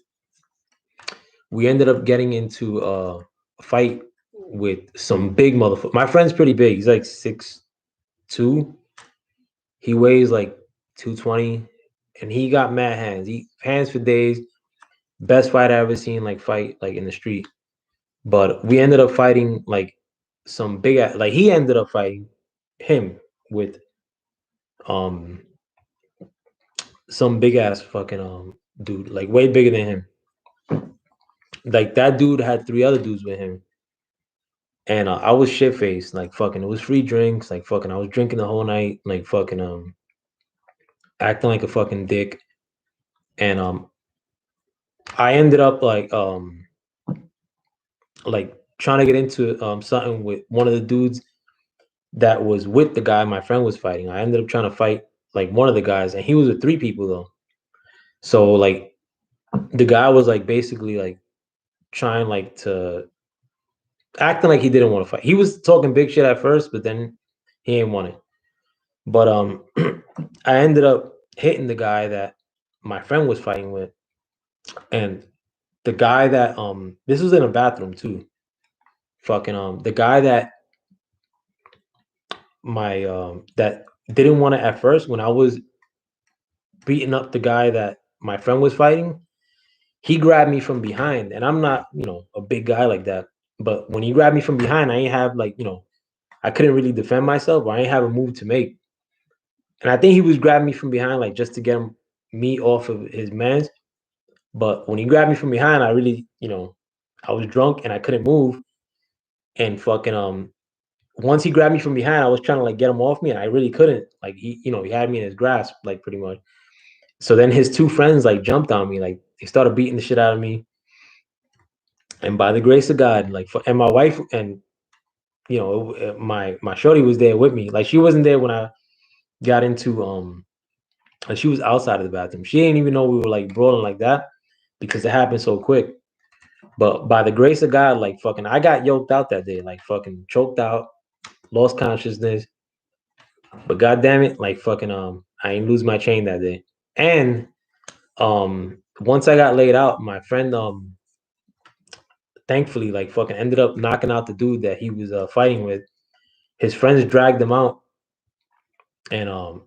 We ended up getting into a fight with some big motherfucker. My friend's pretty big. He's like 6'2". He weighs like 220, and he got mad hands. He hands for days. Best fight I ever seen, like fight like in the street. But we ended up fighting like some big like he ended up fighting him with um some big ass fucking dude, like way bigger than him. Like that dude had three other dudes with him, and I was shit faced, like fucking. It was free drinks, like fucking. I was drinking the whole night, like fucking acting like a fucking dick, and I ended up like trying to get into something with one of the dudes that was with the guy my friend was fighting. I ended up trying to fight like one of the guys, and he was with three people though. So like the guy was like basically like trying like to acting like he didn't want to fight. He was talking big shit at first, but then he ain't want it. But I ended up hitting the guy that my friend was fighting with, and the guy that this was in a bathroom too. Fucking the guy that my that didn't want it at first when I was beating up the guy that my friend was fighting, he grabbed me from behind, and I'm not, a big guy like that. But when he grabbed me from behind, I ain't have like, I couldn't really defend myself, or I ain't have a move to make. And I think he was grabbing me from behind, like just to get me off of his mans. But when he grabbed me from behind, I really, I was drunk and I couldn't move. And fucking once he grabbed me from behind, I was trying to like get him off me, and I really couldn't. Like he had me in his grasp, like pretty much. So then his two friends like jumped on me, like they started beating the shit out of me. And by the grace of God, like and my wife and my shorty was there with me. Like she wasn't there when I got into like she was outside of the bathroom. She didn't even know we were like brawling like that because it happened so quick. But by the grace of God, like fucking, I got yoked out that day, like fucking choked out, lost consciousness. But god damn it, like fucking I ain't lose my chain that day. And once I got laid out, my friend thankfully like fucking ended up knocking out the dude that he was fighting with. His friends dragged him out, and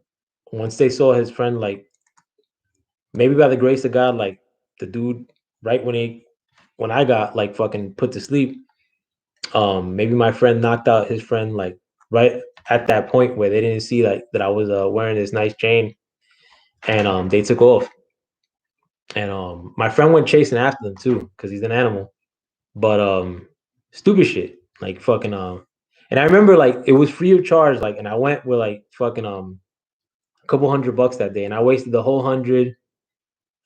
once they saw his friend, like maybe by the grace of God, like the dude right when I got like fucking put to sleep, maybe my friend knocked out his friend like right at that point where they didn't see like that I was wearing this nice chain, and they took off. And my friend went chasing after them too because he's an animal. But stupid shit like fucking and I remember like it was free of charge, like, and I went with like fucking a couple $100 that day, and I wasted the whole 100.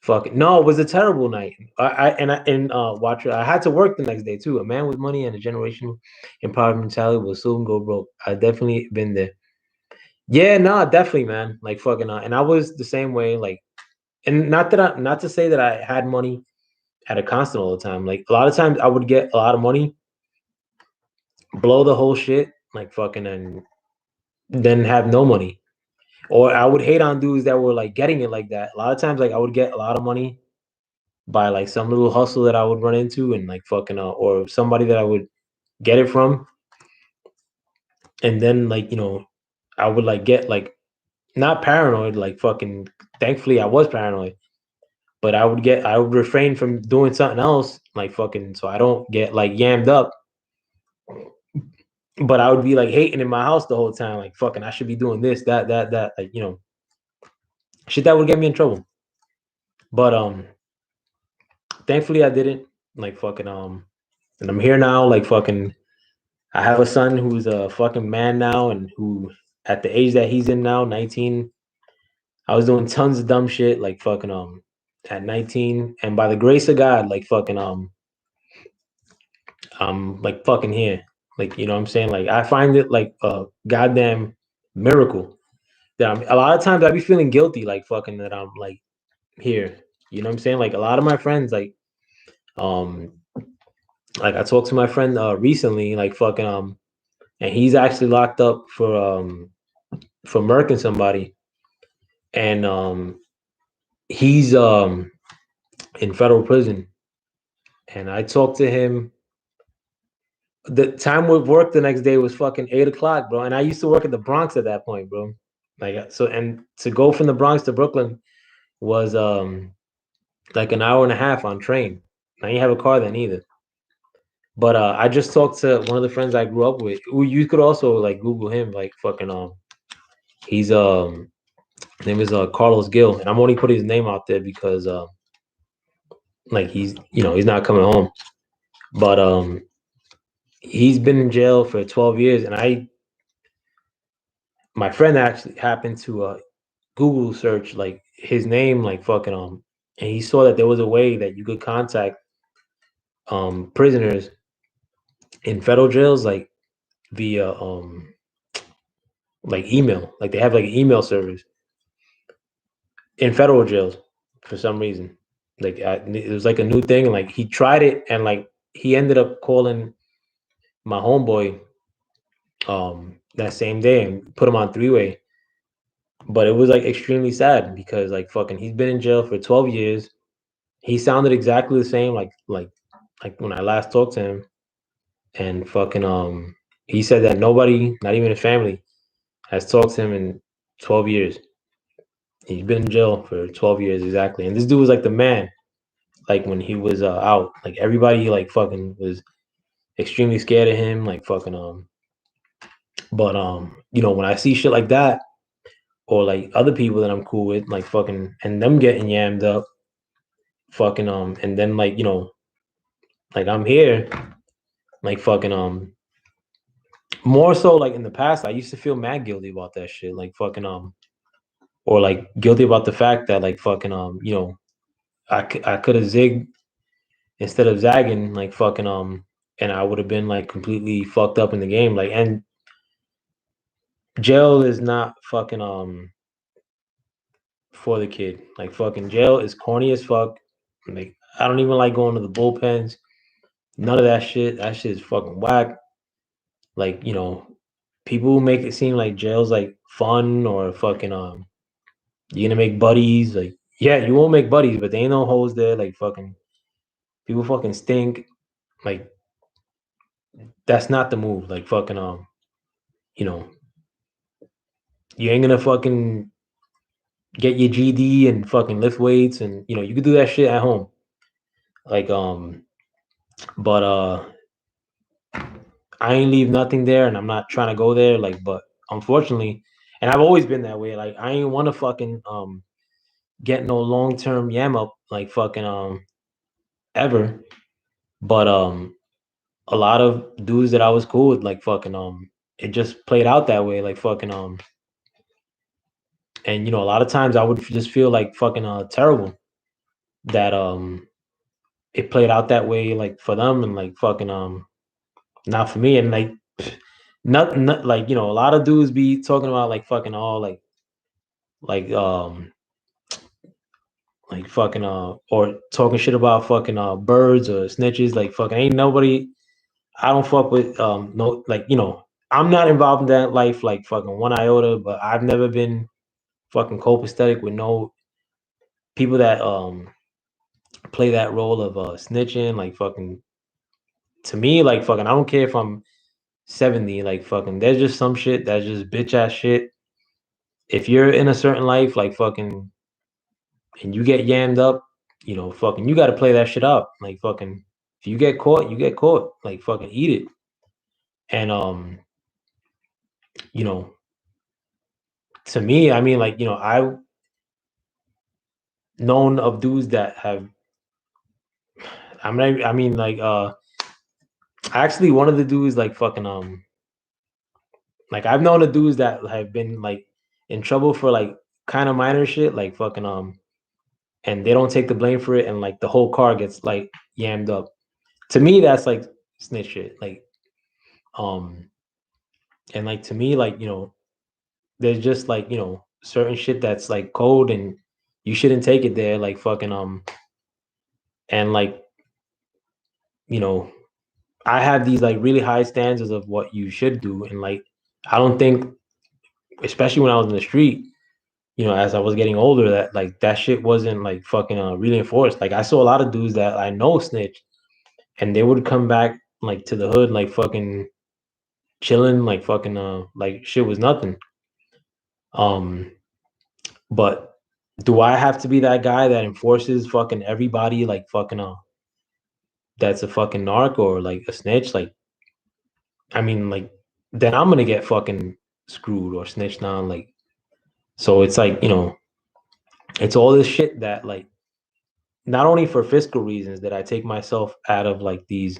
Fucking no, it was a terrible night. Watcher, I had to work the next day too. A man with money and a generation empowerment mentality will soon go broke. I definitely been there. Yeah, no, definitely, man. Like fucking, and I was the same way. Like, and not to say that I had money at a constant all the time. Like a lot of times, I would get a lot of money, blow the whole shit, like fucking, and then have no money. Or I would hate on dudes that were like getting it like that. A lot of times, like I would get a lot of money by like some little hustle that I would run into, and like fucking or somebody that I would get it from, and then like I would like get like not paranoid, like fucking. Thankfully, I was paranoid, but I would refrain from doing something else, like fucking, so I don't get like yammed up. But I would be like hating in my house the whole time, like fucking. I should be doing this, that, like shit that would get me in trouble. But thankfully I didn't. Like fucking and I'm here now, like fucking. I have a son who's a fucking man now, and who, at the age that he's in now, 19, I was doing tons of dumb shit, like fucking at 19, and by the grace of God, like fucking I'm like fucking here, like what I'm saying, like I find it like a goddamn miracle that a lot of times I be feeling guilty, like fucking that I'm like here, what I'm saying, like a lot of my friends, um like I talked to my friend recently, like fucking and he's actually locked up for murking somebody, and he's in federal prison. And I talked to him. The time with work the next day was fucking 8 o'clock, bro. And I used to work at the Bronx at that point, bro. Like so, and to go from the Bronx to Brooklyn was like an hour and a half on train. I didn't have a car then either. But I just talked to one of the friends I grew up with. Who you could also like Google him, like fucking he's his name is Carlos Gill, and I'm only putting his name out there because like he's he's not coming home. But he's been in jail for 12 years, and my friend actually happened to Google search like his name, like fucking and he saw that there was a way that you could contact prisoners in federal jails, like via like email, like they have like an email service in federal jails for some reason. Like it was like a new thing. Like he tried it, and like he ended up calling my homeboy that same day and put him on three way. But it was like extremely sad because like fucking he's been in jail for 12 years. He sounded exactly the same like when I last talked to him. And fucking he said that nobody, not even his family, has talked to him in 12 years. He's been in jail for 12 years exactly. And this dude was like the man, like when he was out. Like everybody like fucking was extremely scared of him, like fucking but you know, when I see shit like that, or like other people that I'm cool with, like fucking and them getting yammed up, fucking and then like, you know, like I'm here, like fucking more so like in the past, I used to feel mad guilty about that shit. Like fucking or like guilty about the fact that like fucking you know, I could have zigged instead of zagging, like fucking and I would have been like completely fucked up in the game. Like and jail is not fucking for the kid. Like fucking jail is corny as fuck. Like I don't even like going to the bullpens. None of that shit. That shit is fucking whack. Like, you know, people make it seem like jail's like fun or fucking you're gonna make buddies. Like, yeah, you won't make buddies, but they ain't no hoes there. Like fucking people fucking stink. Like that's not the move. Like fucking you know, you ain't gonna fucking get your GD and fucking lift weights and you know, you could do that shit at home. Like but I ain't leave nothing there and I'm not trying to go there. Like, but unfortunately, and I've always been that way. Like I ain't wanna fucking get no long term yam up like fucking ever. But a lot of dudes that I was cool with, like fucking it just played out that way, like fucking and you know, a lot of times I would just feel like fucking terrible that it played out that way, like for them and like fucking not for me and like not like you know, a lot of dudes be talking about like fucking all like like fucking or talking shit about fucking birds or snitches, like fucking ain't nobody. I don't fuck with no like you know, I'm not involved in that life like fucking one iota, but I've never been fucking copacetic with no people that play that role of snitching, like fucking to me, like fucking I don't care if I'm 70, like fucking there's just some shit that's just bitch ass shit. If you're in a certain life, like fucking and you get yammed up, you know, fucking you gotta play that shit up. Like fucking if you get caught, you get caught. Like fucking eat it. And you know, to me, I mean like, you know, I've known of dudes that have I mean like actually one of the dudes like fucking like I've known the dudes that have been like in trouble for like kind of minor shit, like fucking and they don't take the blame for it, and like the whole car gets like yammed up. To me, that's like snitch shit. Like um, and like to me, like you know, there's just like you know certain shit that's like code, and you shouldn't take it there. Like fucking and like you know, I have these like really high standards of what you should do, and like I don't think, especially when I was in the street, you know, as I was getting older, that like that shit wasn't like fucking really enforced. Like I saw a lot of dudes that I know snitch, and they would come back like to the hood like fucking chilling, like fucking like shit was nothing. Um, but do I have to be that guy that enforces fucking everybody like fucking that's a fucking narc or like a snitch? Like I mean like then I'm gonna get fucking screwed or snitched on like so it's like, you know, it's all this shit that like not only for fiscal reasons that I take myself out of like these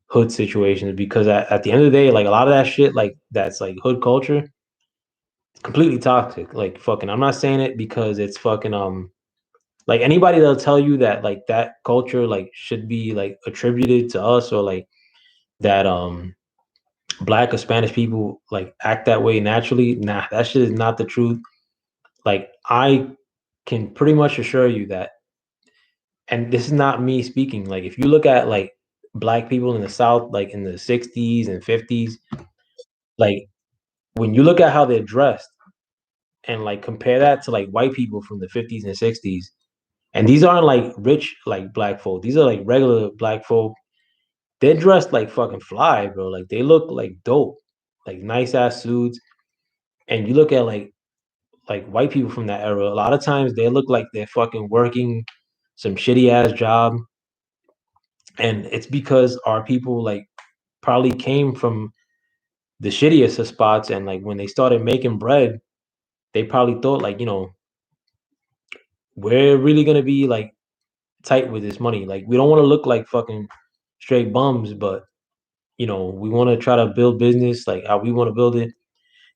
hood situations because at the end of the day, like a lot of that shit, like that's like hood culture, completely toxic. Like fucking, I'm not saying it because it's fucking like anybody that'll tell you that like that culture like should be like attributed to us or like that black or Spanish people like act that way naturally. Nah, that shit is not the truth. Like I can pretty much assure you that and this is not me speaking. Like if you look at like black people in the South, like in the 60s and 50s, like when you look at how they're dressed and like compare that to like white people from the 50s and 60s, and these aren't like rich like black folk. These are like regular black folk. They're dressed like fucking fly, bro. Like they look like dope, like nice ass suits. And you look at like white people from that era, a lot of times they look like they're fucking working some shitty ass job. And it's because our people like probably came from the shittiest of spots, and like when they started making bread, they probably thought like, we're really gonna be like tight with this money. Like we don't want to look like fucking straight bums, but we want to try to build business like how we want to build it.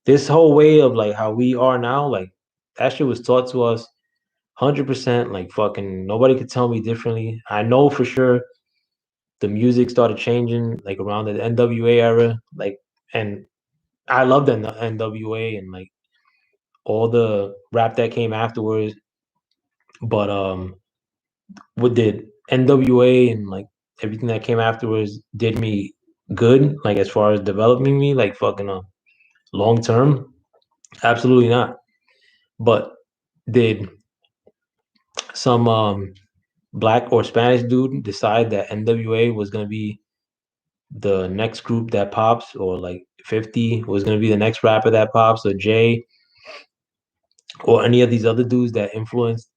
This whole way of like how we are now, like that shit was taught to us 100%. Like fucking nobody could tell me differently. I know for sure the music started changing like around the NWA era, like, and I love the NWA and like all the rap that came afterwards. But what did NWA and like everything that came afterwards did me good, like as far as developing me, like fucking long term? Absolutely not. But did some black or Spanish dude decide that NWA was gonna be the next group that pops, or like 50 was gonna be the next rapper that pops, or Jay, or any of these other dudes that influenced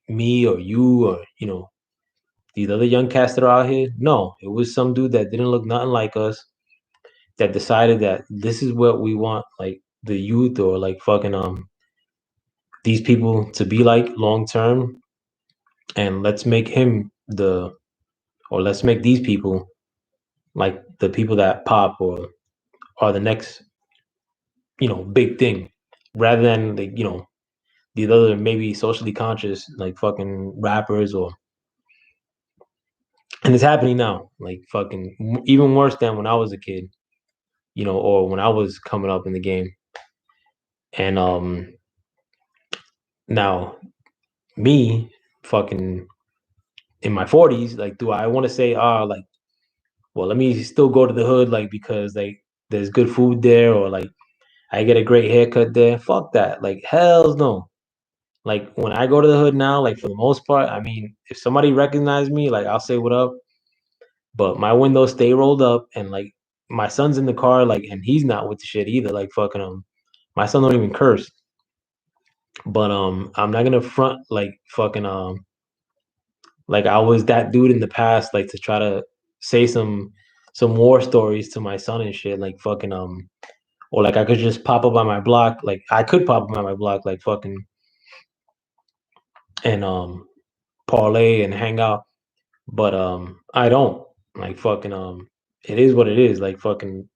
me or you, or these other young cats that are out here? No, it was some dude that didn't look nothing like us that decided that this is what we want, like the youth or like fucking these people to be like long term, and let's make him or let's make these people like the people that pop or are the next big thing, rather than like these other maybe socially conscious like fucking rappers. Or and it's happening now, like fucking even worse than when I was a kid, or when I was coming up in the game. And now me fucking in my 40s, like do I want to say, like, well, let me still go to the hood, like because like there's good food there, or like I get a great haircut there? Fuck that. Like hell's no. Like when I go to the hood now, like for the most part, I mean, if somebody recognizes me, like I'll say what up, but my windows stay rolled up, and like my son's in the car, like, and he's not with the shit either. Like fucking my son don't even curse. But I'm not gonna front like fucking like I was that dude in the past, like to try to say some war stories to my son and shit, like fucking or like I could just pop up on my block, like I could pop up on my block, like fucking, and parlay and hang out, but I don't, like fucking it is what it is, like fucking,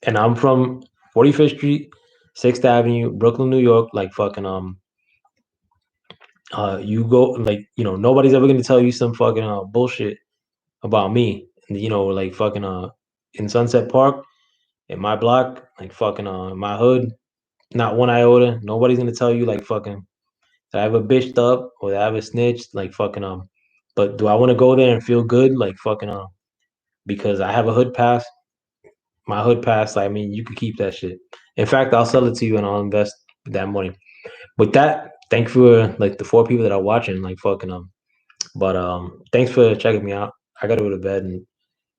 and I'm from 45th Street, 6th Avenue, Brooklyn, New York, like fucking you go, like nobody's ever gonna tell you some fucking bullshit about me. And, like fucking in Sunset Park, in my block, like fucking in my hood, not one iota. Nobody's gonna tell you like fucking that I ever bitched up or that I ever snitched, like fucking But do I want to go there and feel good, like fucking because I have a hood pass? My hood pass, I mean, you could keep that shit. In fact, I'll sell it to you and I'll invest that money. With that, thanks for like the 4 people that are watching, like fucking But thanks for checking me out. I gotta go to bed and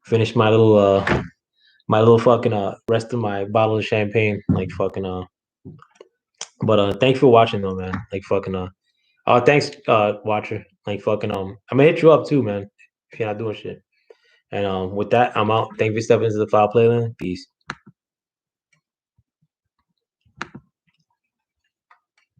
finish my little fucking rest of my bottle of champagne, like fucking but thanks for watching though, man. Like fucking thanks watcher. Like fucking I'm gonna hit you up too, man, if you're not doing shit. And with that, I'm out. Thank you for stepping into the file playland. Peace.